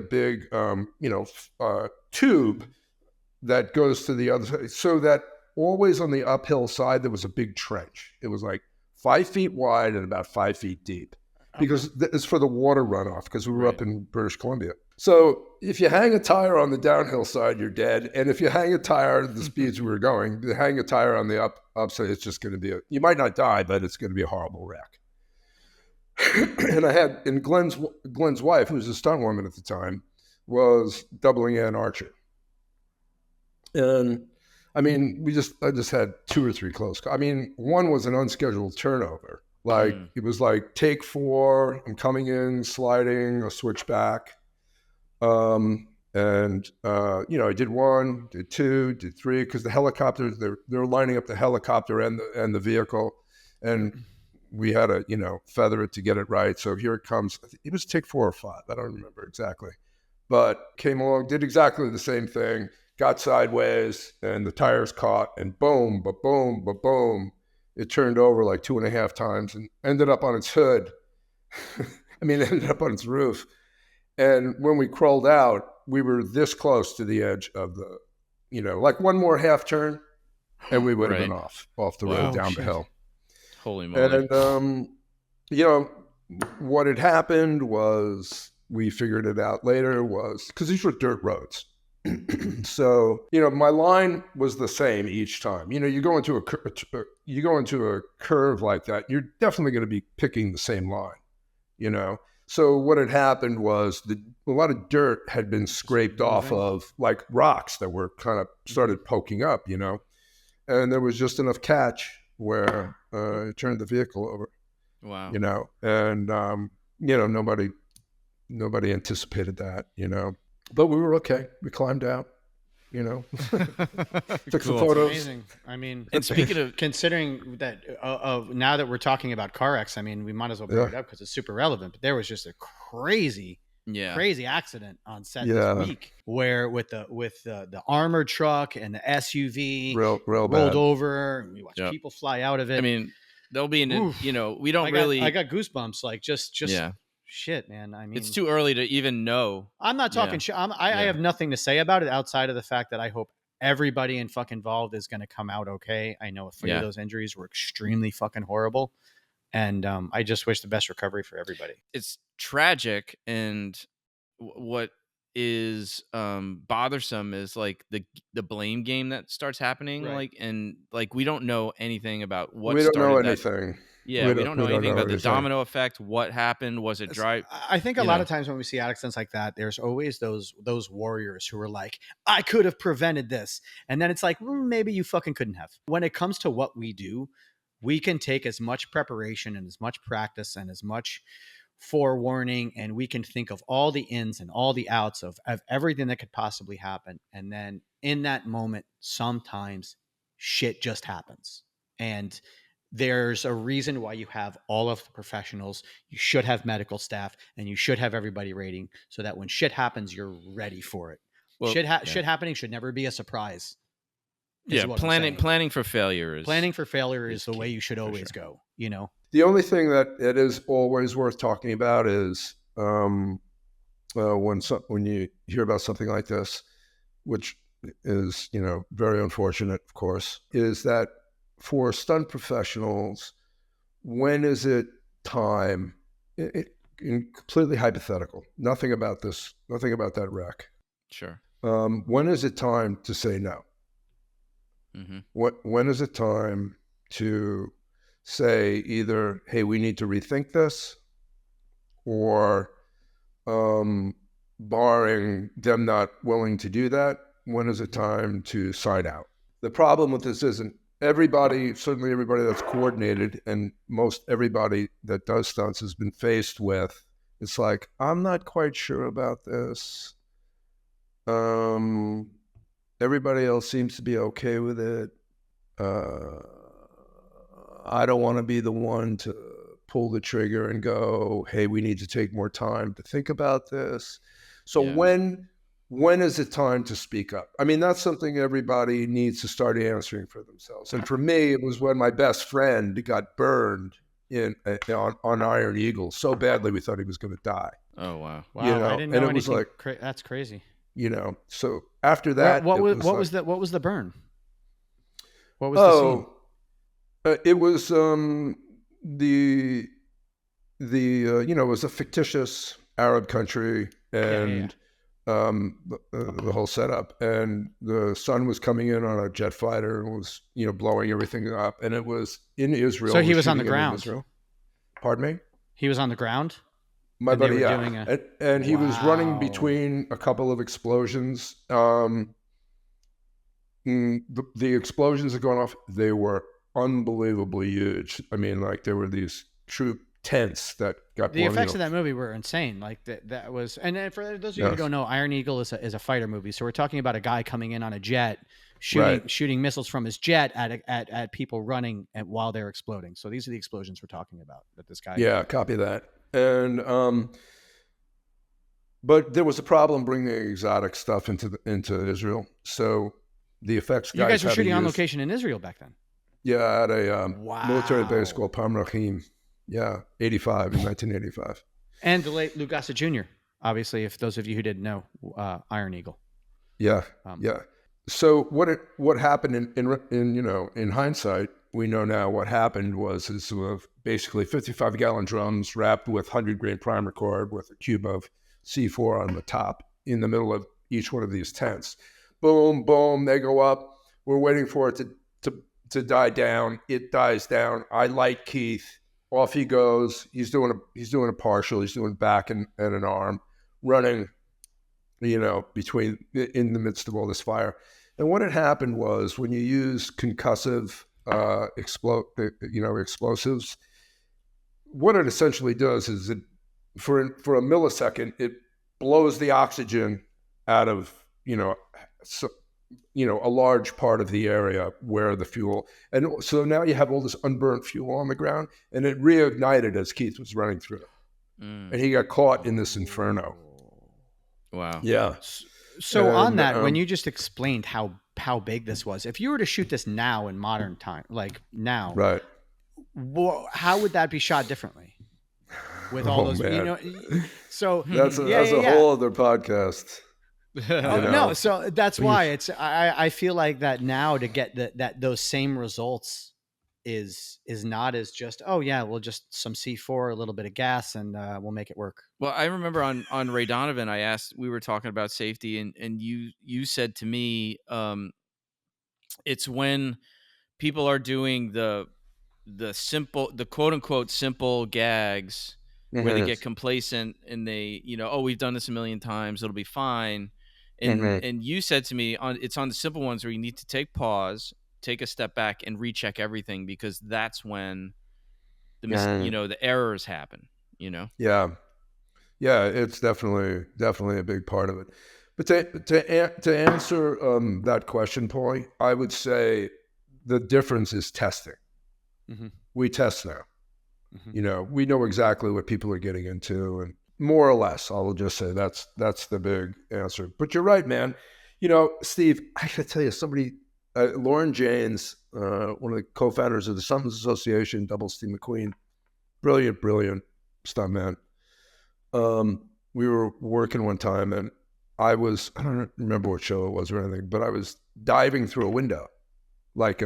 big, tube that goes to the other side. So that always on the uphill side, there was a big trench. It was like 5 feet wide and about 5 feet deep, because it's for the water runoff, because we were up in British Columbia. So if you hang a tire on the downhill side, you're dead. And if you hang a tire at the speeds we were going, to hang a tire on the upside, it's just going to be you might not die, but it's going to be a horrible wreck. And Glenn's wife, who was a stunt woman at the time, was doubling Ann Archer. And I mean, I just had 2 or 3 close. I mean, one was an unscheduled turnover. Like it was like take 4, I'm coming in, sliding a switchback. I did 1, did 2, did 3, because the helicopters, they're lining up the helicopter and the vehicle, and we had to, feather it to get it right. So here it comes. It was take 4 or 5. I don't remember exactly, but came along, did exactly the same thing, got sideways, and the tires caught, and boom, ba-boom, ba-boom. It turned over like 2.5 times and ended up on its hood. Ended up on its roof. And when we crawled out, we were this close to the edge of the, like one more half turn, and we would have been off the road down the hill. Holy moly. And, what had happened was, we figured it out later, was because these were dirt roads. So, my line was the same each time. You go into a curve like that, you're definitely going to be picking the same line, So what had happened was a lot of dirt had been scraped off of like rocks that were kind of started poking up, and there was just enough catch where it turned the vehicle over. Wow. And nobody anticipated that, but we were okay. We climbed out, took some photos. Amazing. And speaking of, considering that now that we're talking about car wrecks, we might as well bring it up because it's super relevant. But there was just a crazy accident on set this week where with the armored truck and the SUV real rolled bad. over, and we watched people fly out of it. there'll be we don't I got goosebumps, like just shit, man. it's too early to even know. I'm not talking shit. I have nothing to say about it outside of the fact that I hope everybody involved is going to come out okay. I know 3 of those injuries were extremely fucking horrible, and I just wish the best recovery for everybody. It's tragic, and what is bothersome is like the blame game that starts happening, we don't know anything about what we don't started know that. anything. Yeah, we don't know anything about the domino effect. What happened? Was it dry? I think a lot of times when we see accidents like that, there's always those warriors who are like, I could have prevented this. And then it's like, maybe you fucking couldn't have. When it comes to what we do, we can take as much preparation and as much practice and as much forewarning, and we can think of all the ins and all the outs of everything that could possibly happen. And then in that moment, sometimes shit just happens. And there's a reason why you have all of the professionals. You should have medical staff, and you should have everybody rating, so that when shit happens, you're ready for it. Well, shit happening should never be a surprise. Planning for failure is the way you should always go. The only thing that it is always worth talking about is when you hear about something like this, which is very unfortunate, of course, is that for stunt professionals, when is it time? Completely hypothetical. Nothing about that wreck. Sure. When is it time to say no? Mm-hmm. When is it time to say either, hey, we need to rethink this, or barring them not willing to do that, when is it time to side out? The problem with this isn't everybody, certainly everybody that's coordinated, and most everybody that does stunts has been faced with, it's like, I'm not quite sure about this. Everybody else seems to be okay with it. I don't want to be the one to pull the trigger and go, hey, we need to take more time to think about this. So when is it time to speak up? I mean, that's something everybody needs to start answering for themselves. And for me, it was when my best friend got burned on Iron Eagle so badly we thought he was going to die. Oh wow! Wow, You know, I didn't know and it anything. was like, That's crazy. you know, so after that, What was the burn? What was the scene? It was the you know, it was a fictitious Arab country, and the whole setup, and the sun was coming in on a jet fighter and was, you know, blowing everything up, and it was in Israel. So he was on the ground. Pardon me? He was on the ground. My And buddy, they were yeah, doing and he was running Wow. between a couple of explosions. The explosions that going off, they were unbelievably huge. I mean, like, there were these troop tents that got The blown, effects you of know. that movie were insane. Like that was, and for those of you who don't know, Iron Eagle is a fighter movie. So we're talking about a guy coming in on a jet, shooting missiles from his jet at people running while they're exploding. So these are the explosions we're talking about that this guy. Yeah, copy that. And but there was a problem bringing exotic stuff into Israel. So the effects guys, You guys were had to shooting on use- location in Israel back then. Yeah, at a Wow. military base called Pamrachim. Yeah, 1985. And the late Lou Gossett Jr. Obviously, if those of you who didn't know, Iron Eagle. Yeah, yeah. So what happened in you know, in hindsight, we know now what happened was basically 55-gallon drums wrapped with 100-grain primer cord with a cube of C4 on the top in the middle of each one of these tents. Boom, boom, they go up. We're waiting for it to die down. It dies down. I light Keith. Off he goes. He's doing a partial. He's doing back and an arm, running, you know, in the midst of all this fire. And what had happened was, when you use concussive explosives, what it essentially does is for a millisecond, it blows the oxygen out of, a large part of the area where the fuel, and so now you have all this unburnt fuel on the ground, and it reignited as Keith was running through it. And he got caught in this inferno. Wow. Yeah. So on that, when you just explained how big this was, if you were to shoot this now in modern time, like now, right, how would that be shot differently? With all those, man. you know, so that's a whole other podcast. No, so that's why I feel like that now to get those same results is not as just, oh yeah, we'll just some C4, a little bit of gas, and we'll make it work. Well, I remember on Ray Donovan, we were talking about safety, and you said to me, it's when people are doing the quote unquote simple gags where they get complacent and they, we've done this a million times, it'll be fine. And you said to me, it's on the simple ones where you need to take pause, take a step back, and recheck everything, because that's when the errors happen. Yeah, it's definitely a big part of it. But to answer that question, Paulie, I would say the difference is testing. Mm-hmm. We test now. Mm-hmm. We know exactly what people are getting into, and more or less, I will just say that's the big answer. But you're right, man. Steve, I gotta tell you, Lauren Janes, one of the co-founders of the Stunts Association, Double Steve McQueen, brilliant stuntman. We were working one time, and I don't remember what show it was or anything, but I was diving through a window, like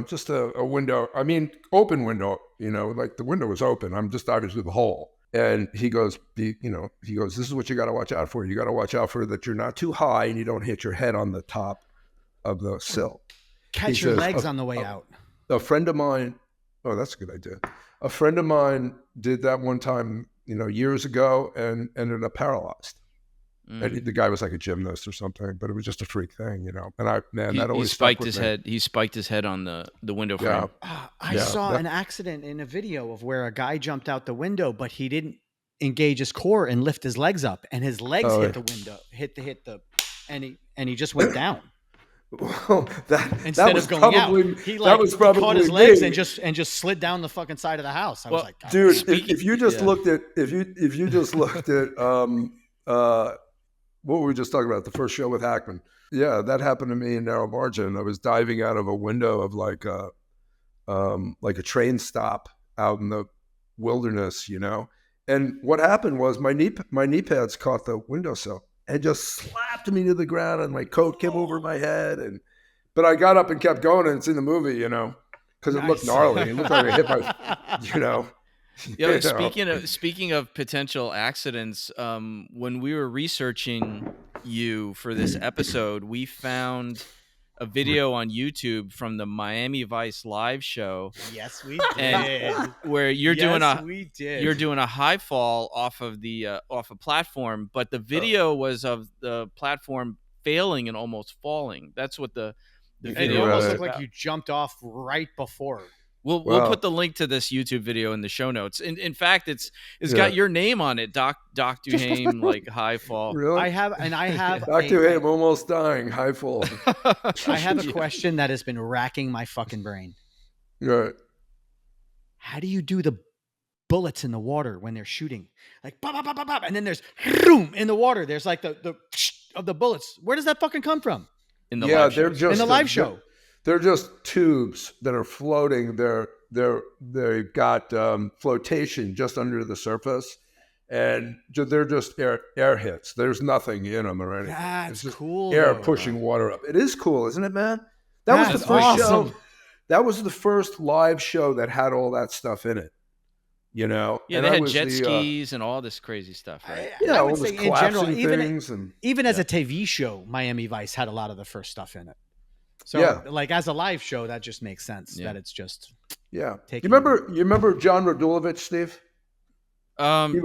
just a window. I mean, open window, like the window was open. I'm just diving through the hole. And he goes, this is what you got to watch out for. You got to watch out for that you're not too high and you don't hit your head on the top of the sill. Catch He your says, legs on the way out. a friend of mine, oh, that's a good idea. A friend of mine did that one time, years ago, and ended up paralyzed. And the guy was like a gymnast or something, but it was just a freak thing, And that always spiked his head. He spiked his head on the window frame. I saw an accident in a video of where a guy jumped out the window, but he didn't engage his core and lift his legs up, and his legs hit the window, and he just went down. Well, Instead of going probably, out, he caught his legs and just slid down the fucking side of the house. I was like, God, dude, if you just looked at what were we just talking about, the first show with Hackman? Yeah, that happened to me in Narrow Margin. I was diving out of a window of like a train stop out in the wilderness, And what happened was my knee pads caught the windowsill and just slapped me to the ground, and my coat came over my head. But I got up and kept going, and it's in the movie, because it looked gnarly. It looked like I hit my, Speaking of potential accidents, when we were researching you for this episode, we found a video on YouTube from the Miami Vice live show. Yes, we did. Where you're doing a high fall off of a platform, but the video was of the platform failing and almost falling. That's what the video almost was looked about. like you jumped off right before. We'll put the link to this YouTube video in the show notes. In fact, it's got your name on it, Doc Duhame, like high fall. Really? I have Doc Duhame almost dying, high fall. I have a question that has been racking my fucking brain. Right. How do you do the bullets in the water when they're shooting? Like pop, pop, pop, pop, pop, and then there's boom in the water. There's like the of the bullets. Where does that fucking come from? In the live show. In the live show. They're just tubes that are floating. They've got flotation just under the surface, and they're just air hits. There's nothing in them or anything. That's it's just cool. Air pushing water up. It is cool, isn't it, man? That was the first awesome. show. That was the first live show that had all that stuff in it. Yeah, and they had jet skis and all this crazy stuff, right? I would say in general, even as a a TV show, Miami Vice had a lot of the first stuff in it. So, like as a live show, that just makes sense. That it's just You remember John Radulovich, Steve? He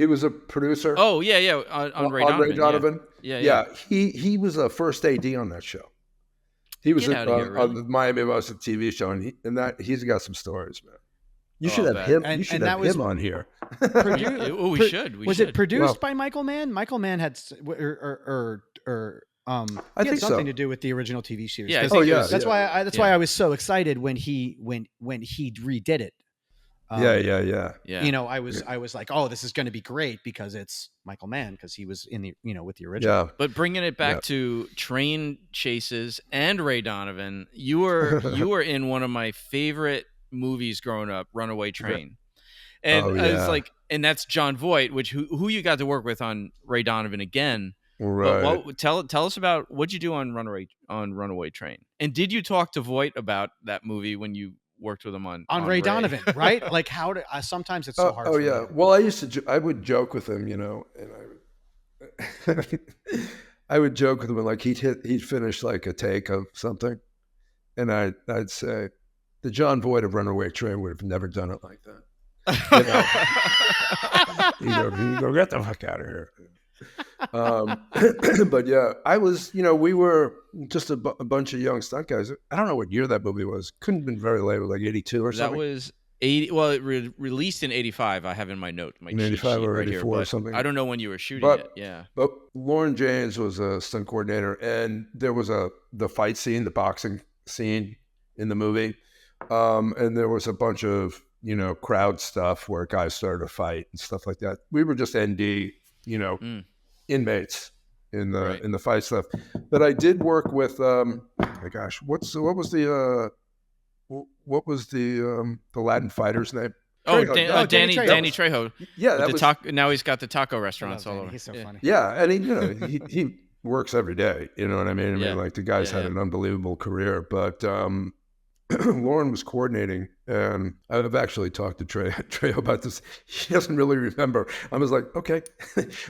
was a producer. Oh yeah, on Ray Donovan. Yeah. He was a first AD on that show. He was on the Miami Vice TV show, and he's got some stories, man. You should have him. You should have him on here. We should. Was it produced by Michael Mann? Michael Mann had I think something so. to do with the original TV series. Yeah, that's why I was so excited when he redid it. Yeah. I was like, oh, this is going to be great because it's Michael Mann because he was in the with the original. Yeah. But bringing it back to train chases and Ray Donovan, you were in one of my favorite movies growing up, Runaway Train. And it's like, and that's John Voight, who you got to work with on Ray Donovan again. Right. But tell us about what you do on Runaway Train, and did you talk to Voight about that movie when you worked with him on Ray Donovan, right? Like how to sometimes it's so hard. Well, I would joke with him, and I would joke with him, and like he'd finish like a take of something, and I'd say, the John Voight of Runaway Train would have never done it like that. You go get the fuck out of here. But yeah, I was, we were just a bunch of young stunt guys. I don't know what year that movie was. Couldn't have been very late, like 82 or something. That was 80. Well, it released in 85. I have in my note, my 85 or 84 here, or something. I don't know when you were shooting it. Yeah. But Lauren James was a stunt coordinator, and there was the fight scene, the boxing scene in the movie. And there was a bunch of, crowd stuff where guys started to fight and stuff like that. We were just ND, inmates in the fight stuff. But I did work with what was the Latin fighter's name? Danny Trejo. Yeah, now he's got the taco restaurants all over. He's so funny. Yeah, and he works every day. You know what I mean? I mean, like the guy's had an unbelievable career, but Lauren was coordinating, and I've actually talked to Trejo about this. He doesn't really remember. I was like, okay,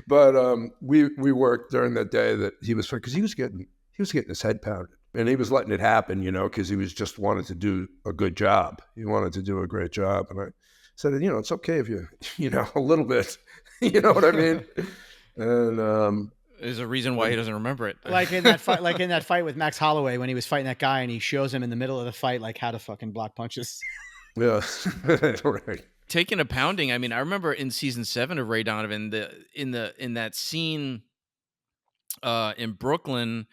but we worked during that day that he was, because he was getting his head pounded. and he was letting it happen, because he was just wanted to do a good job. He wanted to do a great job. And I said, it's okay if you, a little bit, you know what I mean? And there's a reason why he doesn't remember it. Like in that fight with Max Holloway when he was fighting that guy and he shows him in the middle of the fight like how to fucking block punches. Yeah, right. Taking a pounding. I mean, I remember in season 7 of Ray Donovan, in that scene in Brooklyn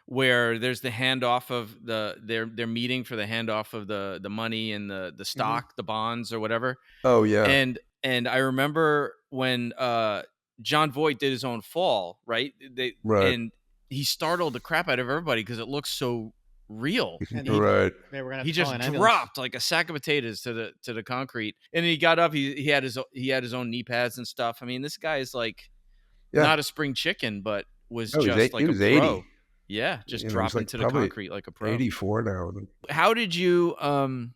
where there's the handoff of they're meeting for the handoff of the money and the stock, the bonds or whatever. Oh yeah. And I remember when John Voight did his own fall, right? Right. And he startled the crap out of everybody because it looks so real. Right. He just dropped like a sack of potatoes to the concrete, and he got up. He had his own knee pads and stuff. I mean, this guy is like not a spring chicken, but was just like a pro. 80. Yeah, just dropping to the concrete like a pro. 84 now. How did you, Long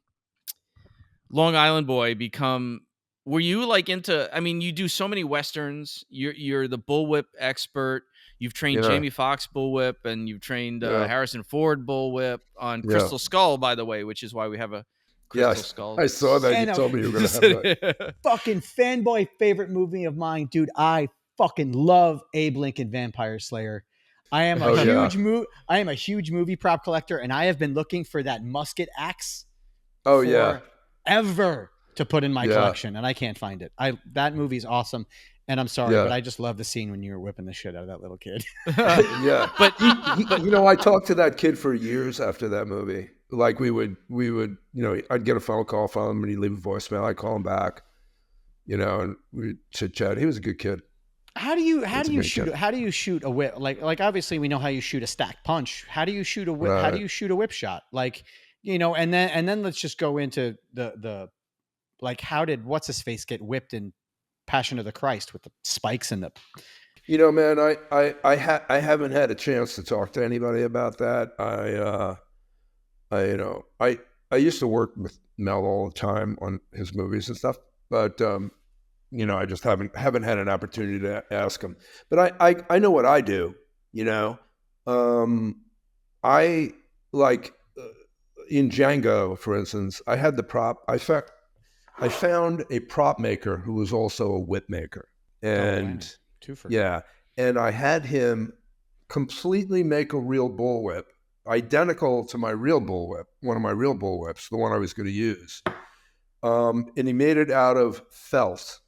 Island Boy, become? Were you like into? I mean, you do so many westerns. You're the bullwhip expert. You've trained Jamie Foxx bullwhip, and you've trained Harrison Ford bullwhip on Crystal Skull, by the way, which is why we have a Crystal Skull. I saw that. You told me you were going to have that. Fucking fanboy favorite movie of mine, dude. I fucking love Abe Lincoln Vampire Slayer. I am a huge movie prop collector, and I have been looking for that musket axe. Ever to put in my collection, and I can't find it. That movie's awesome. And I'm sorry, but I just love the scene when you were whipping the shit out of that little kid. Yeah. But I talked to that kid for years after that movie. Like we would, I'd get a phone call from him and he'd leave a voicemail. I'd call him back, and we'd chit chat. He was a good kid. How do you shoot a whip? Like obviously we know how you shoot a stacked punch. How do you shoot a whip? Right. How do you shoot a whip shot? Like, and then let's just go into the like, how did what's his face get whipped in Passion of the Christ with the spikes in the. Man, I haven't had a chance to talk to anybody about that. I used to work with Mel all the time on his movies and stuff, but I just haven't had an opportunity to ask him. But I know what I do. I like in Django, for instance, I had the prop. I found a prop maker who was also a whip maker, and and I had him completely make a real bullwhip, identical to my real bullwhip, one of my real bullwhips, the one I was going to use, and he made it out of felt,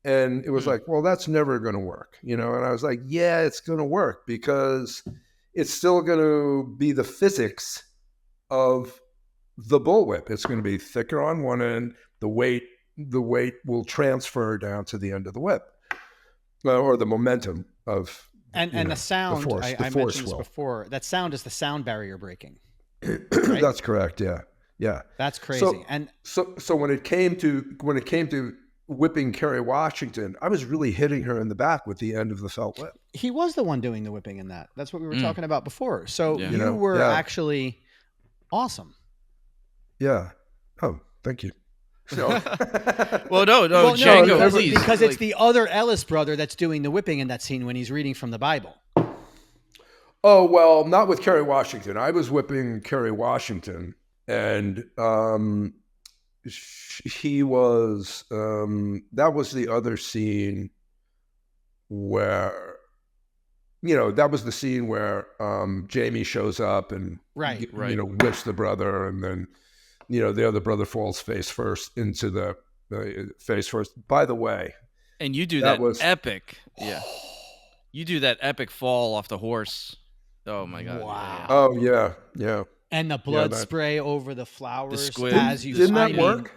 and it was like, well, that's never going to work, and I was like, yeah, it's going to work because it's still going to be the physics of the bullwhip. It's going to be thicker on one end. The weight will transfer down to the end of the whip, or the momentum of the sound. The force, I mentioned this before. That sound is the sound barrier breaking. Right? That's correct. Yeah. That's crazy. So when it came to whipping Kerry Washington, I was really hitting her in the back with the end of the felt whip. He was the one doing the whipping in that. That's what we were talking about before. So you were actually awesome. Yeah. Oh, thank you. No. Django, please. Because it's the other Ellis brother that's doing the whipping in that scene when he's reading from the Bible. Oh, well, not with Kerry Washington. I was whipping Kerry Washington, and he was, that was the other scene where, that was the scene where Jamie shows up and, whips the brother, and then, the other brother falls face first into the face first. By the way, and you do that epic, you do that epic fall off the horse. Oh my God! Wow! Oh yeah. And the blood spray over the flowers. The squid. Didn't that work?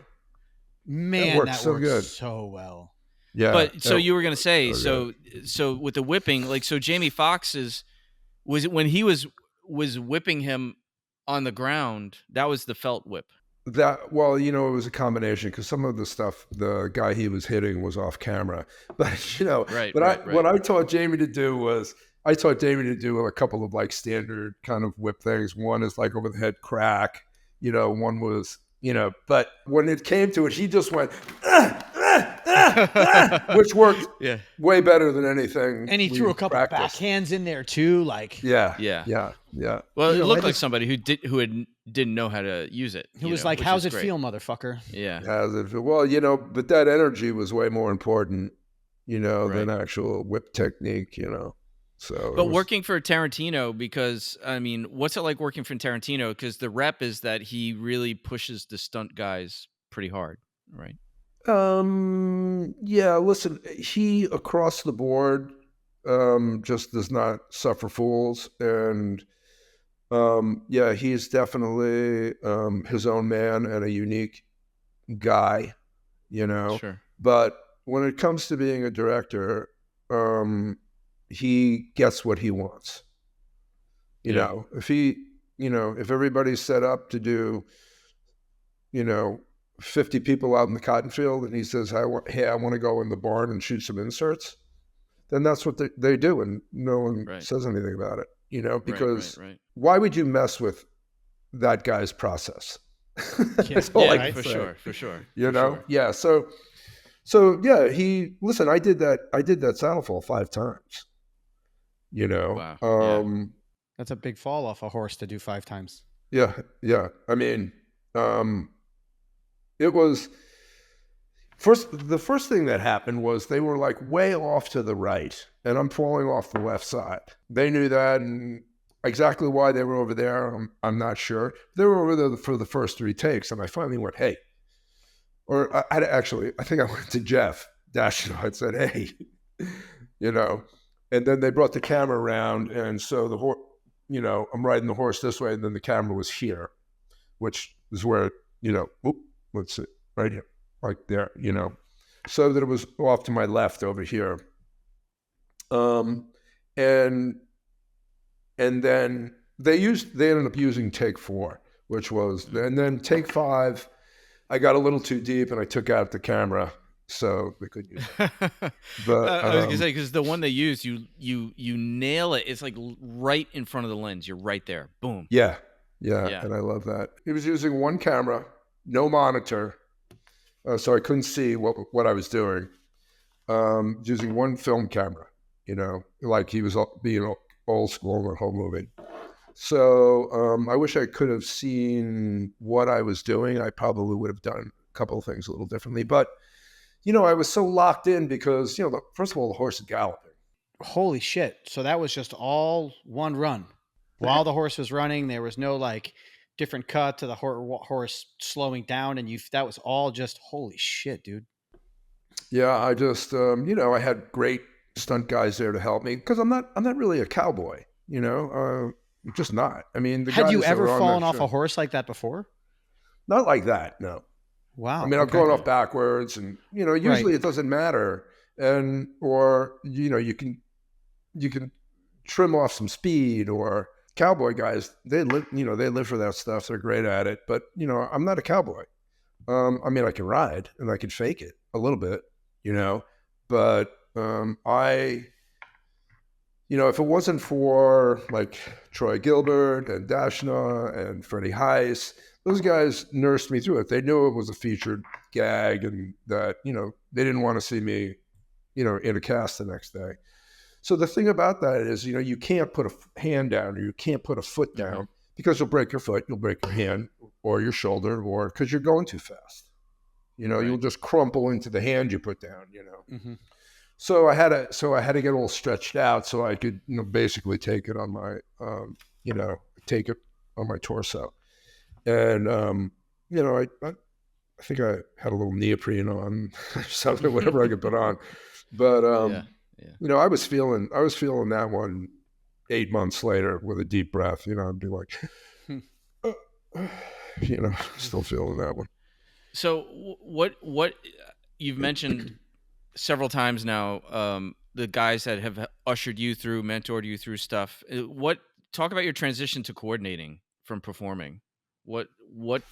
Man, that worked so good, so well. Yeah. But so you were gonna say so with the whipping, like so Jamie Foxx was it when he was whipping him on the ground? That was the felt whip. It was a combination because some of the stuff the guy he was hitting was off camera, but what I taught Jamie to do was a couple of like standard kind of whip things. One is like over the head crack, one was, but when it came to it, he just went, which worked Yeah. way better than anything. And he threw we a couple practiced. backhands in there too, like Yeah. Yeah. Yeah. Well, You it know, looked I like just- somebody who didn't know how to use it. he was like, which "How's is it great. feel, motherfucker?" Yeah. Has it? Well, but that energy was way more important, than Right. actual whip technique, So, But working for Tarantino, because I mean, what's it like working for Tarantino? Because the rep is that he really pushes the stunt guys pretty hard, right? yeah. Listen, he across the board, just does not suffer fools, and yeah, he's definitely his own man and a unique guy, Sure. But when it comes to being a director, he gets what he wants. If if everybody's set up to do, 50 people out in the cotton field, and he says, hey, I want to go in the barn and shoot some inserts, then that's what they do, and no one Right. says anything about it, because Right. why would you mess with that guy's process? That's all Yeah, I can for say. sure, for sure. You for know? sure. Yeah. So yeah, listen, I did that saddle fall 5 times, Wow. Yeah. That's a big fall off a horse to do 5 times. Yeah. I mean, it was the first thing that happened was they were like way off to the right, and I'm falling off the left side. They knew that, and exactly why they were over there, I'm not sure. They were over there for the first 3 takes, and I finally went, hey, or I think I went to Jeff Dashno. I said, hey, and then they brought the camera around, and so the horse, I'm riding the horse this way, and then the camera was here, which is where, let's see, right here, like there, so that it was off to my left over here. And then they ended up using take 4, which was, and then take 5, I got a little too deep and I took out the camera, so they couldn't use it. But I was gonna say, because the one they use, you nail it. It's like right in front of the lens. You're right there. Boom. Yeah, and I love that. He was using one camera, no monitor, so I couldn't see what I was doing. Using one film camera, like he was being old school in the whole movie. So I wish I could have seen what I was doing. I probably would have done a couple of things a little differently. But, I was so locked in because, first of all, the horse is galloping. Holy shit. So that was just all one run. While the horse was running, there was no like different cut to the horse slowing down. And that was all just, holy shit, dude. Yeah, I just, I had great stunt guys there to help me because I'm not really a cowboy, just not. I mean, had you ever fallen off a horse like that before? Not like that, no. Wow. I mean, I'm going off backwards, and usually it doesn't matter, or you can trim off some speed. Or cowboy guys, they live for that stuff. They're great at it, but I'm not a cowboy. I mean, I can ride and I can fake it a little bit, but if it wasn't for like Troy Gilbert and Dashna and Freddie Heiss, those guys nursed me through it. They knew it was a featured gag and that, they didn't want to see me, in a cast the next day. So the thing about that is, you can't put a hand down or you can't put a foot down because you'll break your foot, you'll break your hand or your shoulder, or because you're going too fast. You'll just crumple into the hand you put down, Mm-hmm. So I had to get all stretched out so I could, basically take it on my, take it on my torso. And, I think I had a little neoprene on or something, whatever I could put on. But, I was feeling that one 8 months later with a deep breath, I'd be like, still feeling that one. So what you've mentioned several times now, the guys that have ushered you through, mentored you through stuff. Talk about your transition to coordinating from performing. What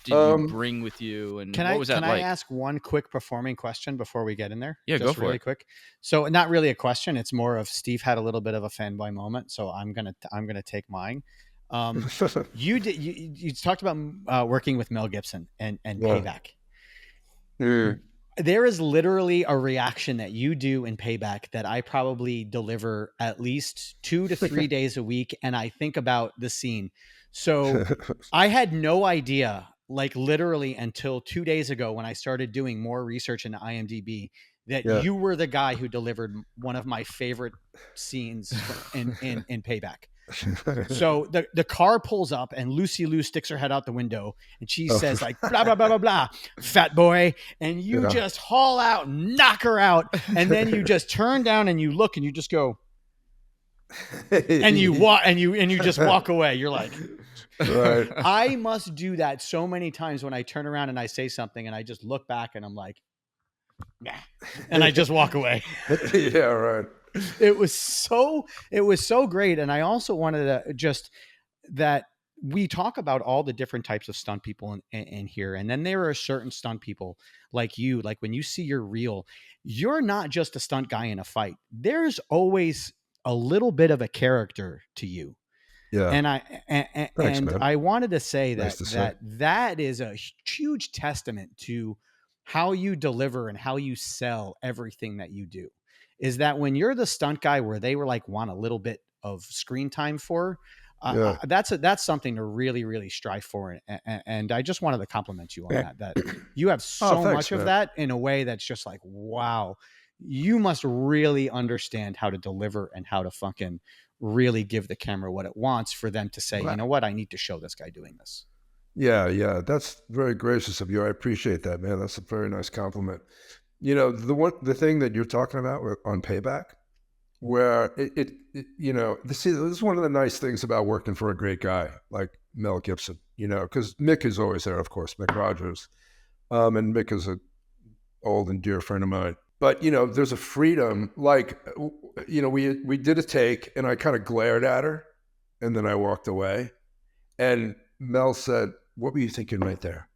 did you bring with you, and what was that like? Can I ask one quick performing question before we get in there? Yeah, just go for really it. Quick. So not really a question. It's more of Steve had a little bit of a fanboy moment, so I'm gonna take mine. You talked about working with Mel Gibson and Payback. There is literally a reaction that you do in Payback that I probably deliver at least 2 to 3 days a week. And I think about the scene. So I had no idea, like literally until 2 days ago when I started doing more research into IMDb, that Yeah. you were the guy who delivered one of my favorite scenes in Payback. So the car pulls up and Lucy Liu sticks her head out the window and she says like, blah, blah, blah, blah, blah, fat boy. And you just haul out, knock her out. And then you just turn down and you look and you just go, and you walk and you just walk away. You're like, right. I must do that so many times when I turn around and I say something and I just look back and I'm like, nah, and I just walk away. Yeah, right. It was so great. And I also wanted to just that we talk about all the different types of stunt people in here. And then there are certain stunt people like you, like when you see your reel, you're not just a stunt guy in a fight. There's always a little bit of a character to you. Yeah. And Thanks, man. I wanted to say Nice to say. that is a huge testament to how you deliver and how you sell everything that you do. Is that when you're the stunt guy where they were like want a little bit of screen time for, that's something to really, really strive for. And I just wanted to compliment you on that you have so much of that in a way that's just like, wow, you must really understand how to deliver and how to fucking really give the camera what it wants for them to say, you know what, I need to show this guy doing this. Yeah. That's very gracious of you. I appreciate that, man. That's a very nice compliment. You know, the thing that you're talking about on Payback, where it you know, this is one of the nice things about working for a great guy like Mel Gibson, you know, because Mick is always there, of course, Mick Rogers. And Mick is an old and dear friend of mine. But, you know, there's a freedom, like, you know, we did a take and I kind of glared at her and then I walked away. And Mel said, "What were you thinking right there?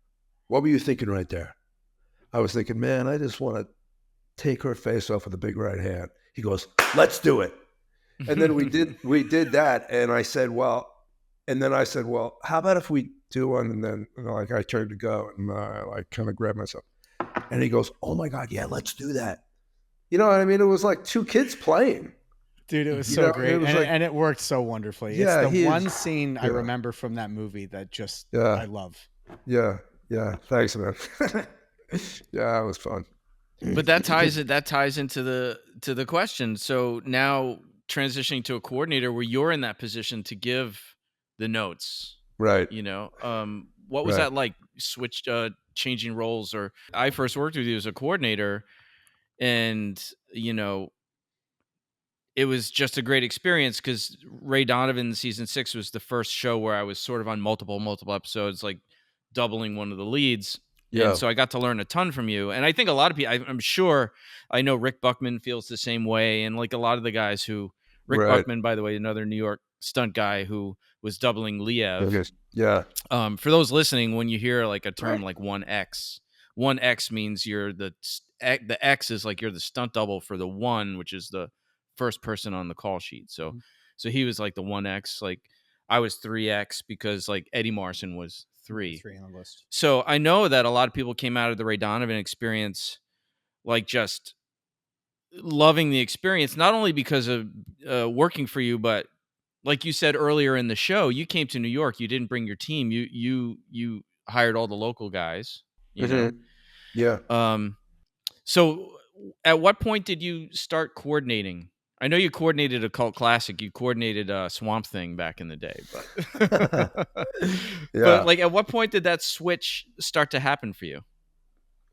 What were you thinking right there?" I was thinking, man, I just want to take her face off with a big right hand. He goes, "Let's do it." And then we did that. And I said, well, how about if we do one? And then, you know, like I turned to go and I like kind of grabbed myself. And he goes, "Oh my God, yeah, let's do that." You know what I mean? It was like two kids playing. Dude, it was so great. And it worked so wonderfully. Yeah, it's the one scene I remember from that movie that just I love. Yeah. Thanks, man. Yeah, it was fun. But that ties into the question. So now transitioning to a coordinator where you're in that position to give the notes. Right. You know, what was that like? Changing roles? Or I first worked with you as a coordinator, and you know, it was just a great experience because Ray Donovan season 6 was the first show where I was sort of on multiple episodes, like doubling one of the leads. Yeah. And so I got to learn a ton from you. And I think a lot of people, I'm sure, I know Rick Buckman feels the same way. And like a lot of the guys Rick Buckman, by the way, another New York stunt guy who was doubling Liev. Okay. Yeah. For those listening, when you hear like a term like 1X, 1X means you're the X is like you're the stunt double for the 1, which is the first person on the call sheet. So he was like the 1X, like I was 3X because like Eddie Marson was 3 on the list. So I know that a lot of people came out of the Ray Donovan experience like just loving the experience, not only because of working for you, but like you said earlier in the show, you came to New York, you didn't bring your team, you hired all the local guys, you know. Yeah. So at what point did you start coordinating? I know you coordinated a cult classic. You coordinated Swamp Thing back in the day, but but like, at what point did that switch start to happen for you?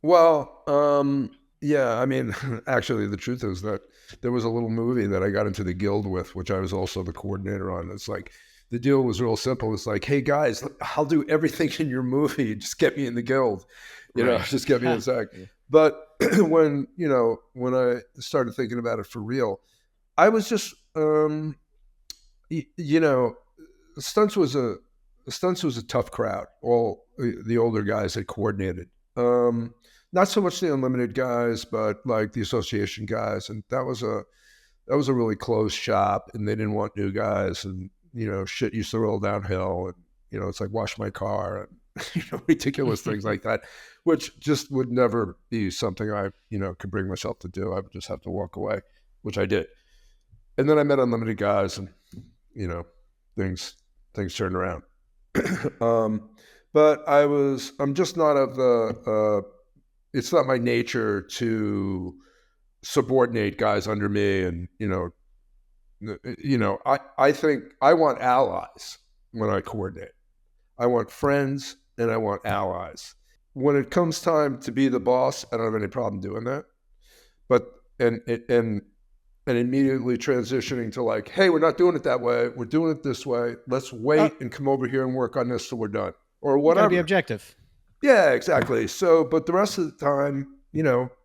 Well, yeah. I mean, actually, the truth is that there was a little movie that I got into the guild with, which I was also the coordinator on. It's like the deal was real simple. It's like, hey guys, I'll do everything in your movie. Just get me in the guild. You know, just get me in SAG. But when I started thinking about it for real, I was just, Stunts was a tough crowd. All the older guys had coordinated. Not so much the Unlimited guys, but like the association guys, and that was a really closed shop, and they didn't want new guys, and you know, shit used to roll downhill, and you know, it's like wash my car, and ridiculous things like that, which just would never be something I, could bring myself to do. I would just have to walk away, which I did. And then I met Unlimited Guys, and, things turned around. But I'm just not of the, it's not my nature to subordinate guys under me. And, I think I want allies when I coordinate. I want friends and I want allies. When it comes time to be the boss, I don't have any problem doing that. But, and immediately transitioning to like, hey, we're not doing it that way. We're doing it this way. Let's wait and come over here and work on this till we're done, or whatever. Gotta be objective. Yeah, exactly. So, but the rest of the time,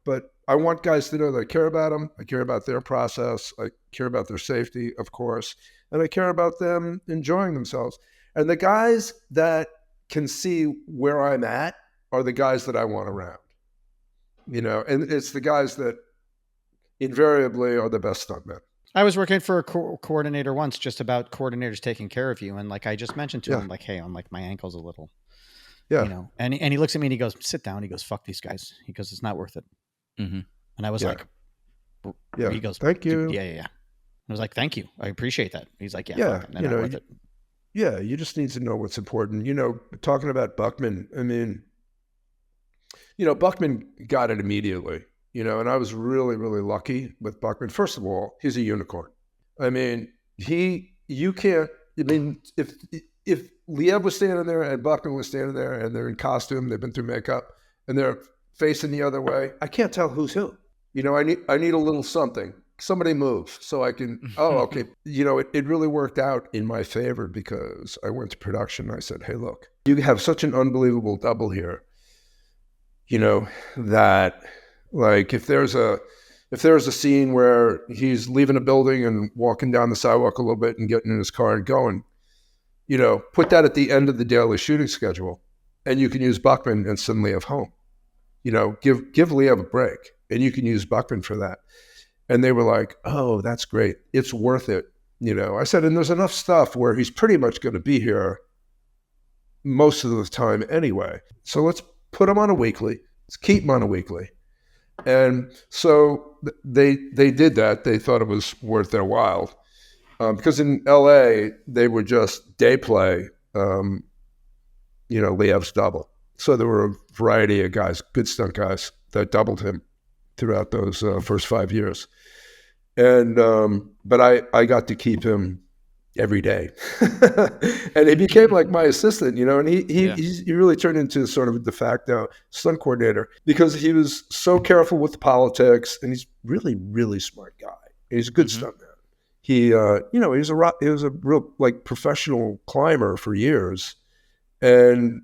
but I want guys to know that I care about them. I care about their process. I care about their safety, of course. And I care about them enjoying themselves. And the guys that can see where I'm at are the guys that I want around, and it's the guys that invariably are the best stuntmen. I was working for a coordinator once, just about coordinators taking care of you. And like I just mentioned to him, like, hey, I'm like, my ankle's a little, and he looks at me and he goes, sit down. He goes, fuck these guys. He goes, it's not worth it. Mm-hmm. And I was like, he goes, thank you. Yeah. I was like, thank you. I appreciate that. He's like, yeah, fuck, not worth it. Yeah, you just need to know what's important. Talking about Buckman, I mean, Buckman got it immediately, and I was really, really lucky with Buckman. First of all, he's a unicorn. I mean, if Liev was standing there and Buckman was standing there and they're in costume, they've been through makeup, and they're facing the other way, I can't tell who's who. I need a little something. Somebody move so I can, okay. It really worked out in my favor because I went to production and I said, hey, look, you have such an unbelievable double here, that like if there's a scene where he's leaving a building and walking down the sidewalk a little bit and getting in his car and going, put that at the end of the daily shooting schedule and you can use Buckman and send Liev home. Give Liev a break and you can use Buckman for that. And they were like, oh, that's great. It's worth it. I said, and there's enough stuff where he's pretty much going to be here most of the time anyway. So let's put him on a weekly. Let's keep him on a weekly. And so they did that. They thought it was worth their while. Because in LA, they were just day play, Liev's double. So there were a variety of guys, good stunt guys, that doubled him throughout those first 5 years. And, but I got to keep him every day. And he became like my assistant, and he really turned into sort of a de facto stunt coordinator because he was so careful with the politics and he's really, really smart guy. He's a good stuntman. He, he was a real like professional climber for years. And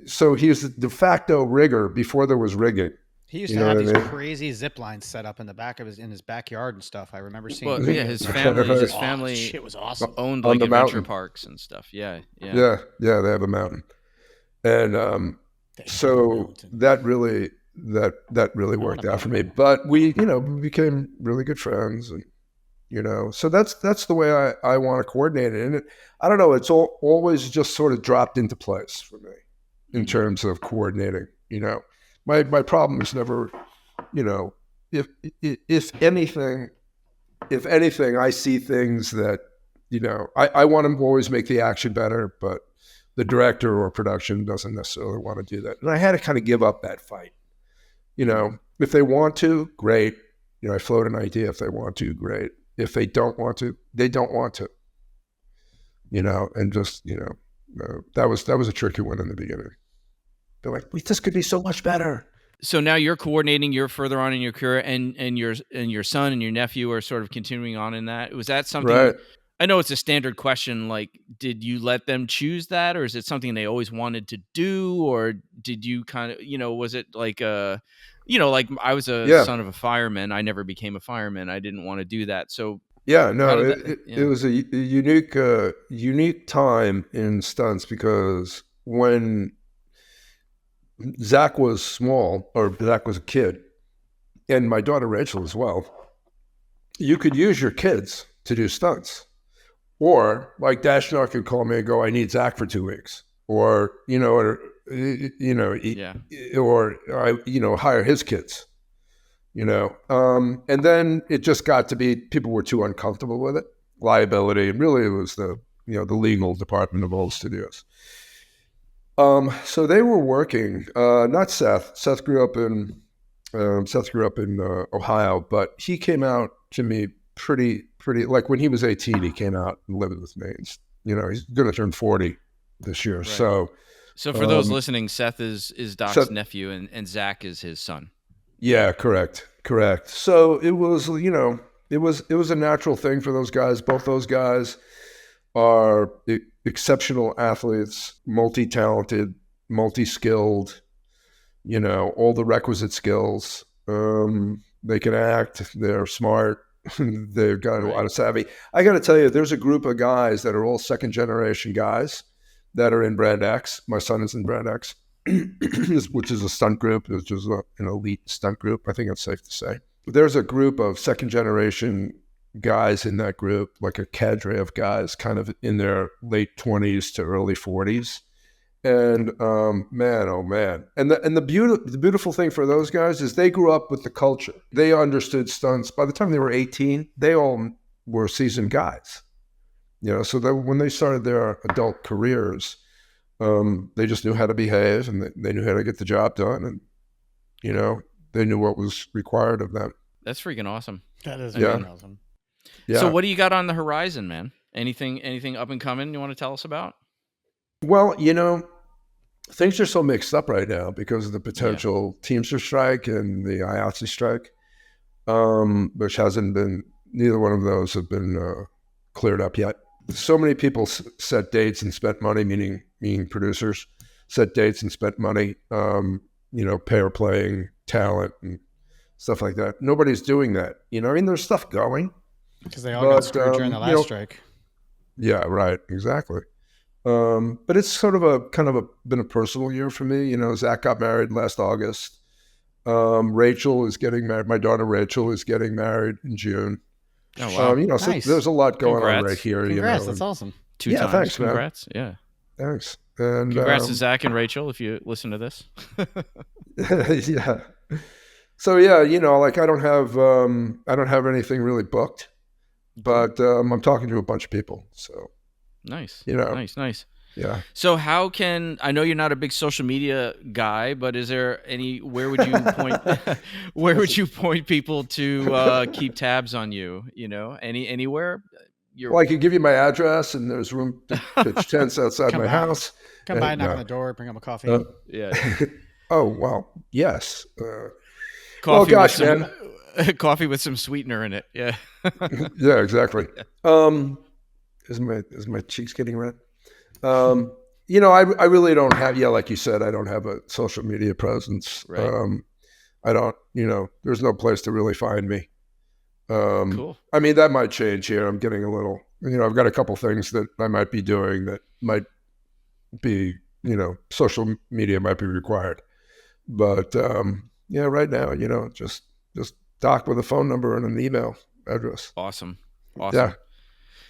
so he was the de facto rigger before there was rigging. He used to have these crazy zip lines set up in the back of his backyard and stuff. I remember seeing. Well, yeah, his family shit was awesome. Owned like adventure parks and stuff. Yeah. They have a mountain, and so that really worked out for me. But we became really good friends, and so that's the way I want to coordinate it. And I don't know, it's always just sort of dropped into place for me in terms of coordinating. My problem is never, if anything, I see things that, I want to always make the action better, but the director or production doesn't necessarily want to do that. And I had to kind of give up that fight. If they want to, great. I float an idea. If they want to, great. If they don't want to, they don't want to. And just, that was a tricky one in the beginning. They're like, this could be so much better. So now you're coordinating. You're further on in your career, and your son and your nephew are sort of continuing on in that. Was that something? Right. I know it's a standard question. Like, did you let them choose that, or is it something they always wanted to do, or did you kind of, was it like like I was a son of a fireman. I never became a fireman. I didn't want to do that. So it was a unique time in stunts because when Zach was small, or Zach was a kid, and my daughter Rachel as well, you could use your kids to do stunts. Or like Dashnar could call me and go, I need Zach for 2 weeks. or you know, Yeah. or hire his kids. And then it just got to be people were too uncomfortable with it, liability, and really it was the legal department of all the studios. So they were working. Not Seth. Seth grew up in Ohio, but he came out to me pretty like when he was 18. He came out and lived with me. He's going to turn 40 this year. Right. So for those listening, Seth is Doc's nephew, and Zach is his son. Yeah, correct. So it was, it was a natural thing for those guys. Both those guys are exceptional athletes, multi-talented, multi-skilled, all the requisite skills. They can act, they're smart, they've got a lot of savvy. I got to tell you, there's a group of guys that are all second generation guys that are in Brand X. My son is in Brand X, which is a stunt group, which is an elite stunt group. I think it's safe to say. There's a group of second generation guys in that group, like a cadre of guys kind of in their late 20s to early 40s. And man, oh man. And the beautiful thing for those guys is they grew up with the culture. They understood stunts. By the time they were 18, they all were seasoned guys. So that when they started their adult careers, they just knew how to behave, and they knew how to get the job done, and they knew what was required of them. That's freaking awesome. That is really awesome. Yeah. So what do you got on the horizon, man? Anything up and coming you want to tell us about? Well, things are so mixed up right now because of the potential Teamster strike and the IATSE strike, which neither one of those have been cleared up yet. So many people set dates and spent money, meaning producers, set dates and spent money, pay or playing talent and stuff like that. Nobody's doing that. There's stuff going. Because they all got screwed during the last strike. Yeah, right. Exactly. But it's sort of been a personal year for me. Zach got married last August. Rachel is getting married. My daughter Rachel is getting married in June. Oh wow! So there's a lot going on right here. Congrats, that's awesome. Two times. Thanks, man. Congrats. Yeah. Thanks. And congrats to Zach and Rachel if you listen to this. Yeah. So yeah, I don't have anything really booked, but I'm talking to a bunch of people. So nice. Nice. Yeah. So I know you're not a big social media guy, but is there where would you point people to keep tabs on you? Anywhere? Well, I could give you my address, and there's room to pitch tents outside my house. Come by, knock on the door, bring them a coffee. Yeah. Oh, well, yes. Coffee gosh, man. Coffee with some sweetener in it. Yeah. Yeah, exactly. Is my cheeks getting red? I really don't have, like you said, I don't have a social media presence. Right. I don't, there's no place to really find me. Cool. I mean, that might change here. I'm getting a little, I've got a couple things that I might be doing that might be, social media might be required. But right now, just Doc with a phone number and an email address. Awesome. Yeah.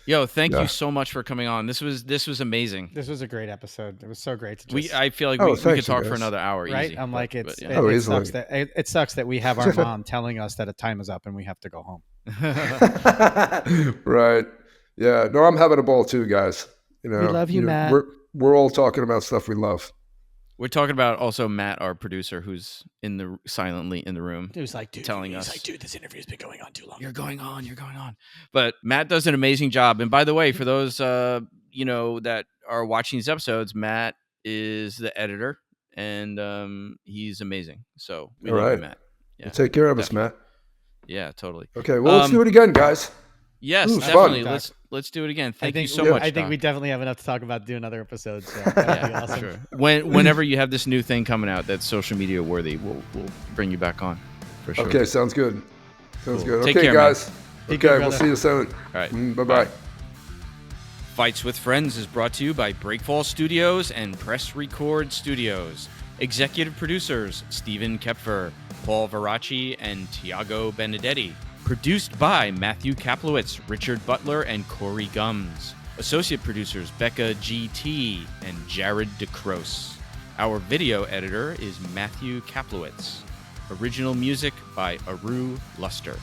Yo, thank you so much for coming on. This was amazing. This was a great episode. It was so great to just... I feel like we could talk for another hour. Right? Easy, I'm like, it sucks that we have our mom telling us that a time is up and we have to go home. Right. Yeah. No, I'm having a ball too, guys. We love you, Matt. We're all talking about stuff we love. We're talking about also Matt, our producer, who's silently in the room. He was like, dude, telling us, dude, this interview's been going on too long. You're going on. But Matt does an amazing job. And by the way, for those that are watching these episodes, Matt is the editor, and he's amazing. So we love you, Matt. Yeah, well, take care of us, Matt. Yeah, totally. Okay, well, let's do it again, guys. Yes, Ooh, definitely. Fun. Let's do it again. Thank you so much. I think Doc. we definitely have enough to talk about. Do another episode. So that'd be awesome. Sure. Whenever you have this new thing coming out that's social media worthy, we'll bring you back on for sure. Okay, sounds good. Sounds good. Take okay, care, guys. Man. Okay, we'll see you soon. All right. Bye-bye. Fights with Friends is brought to you by Breakfall Studios and Press Record Studios. Executive producers Stephen Kepfer, Paul Veracci, and Tiago Benedetti. Produced by Matthew Kaplowitz, Richard Butler, and Corey Gums. Associate producers Becca GT and Jared DeCrose. Our video editor is Matthew Kaplowitz. Original music by Aru Luster.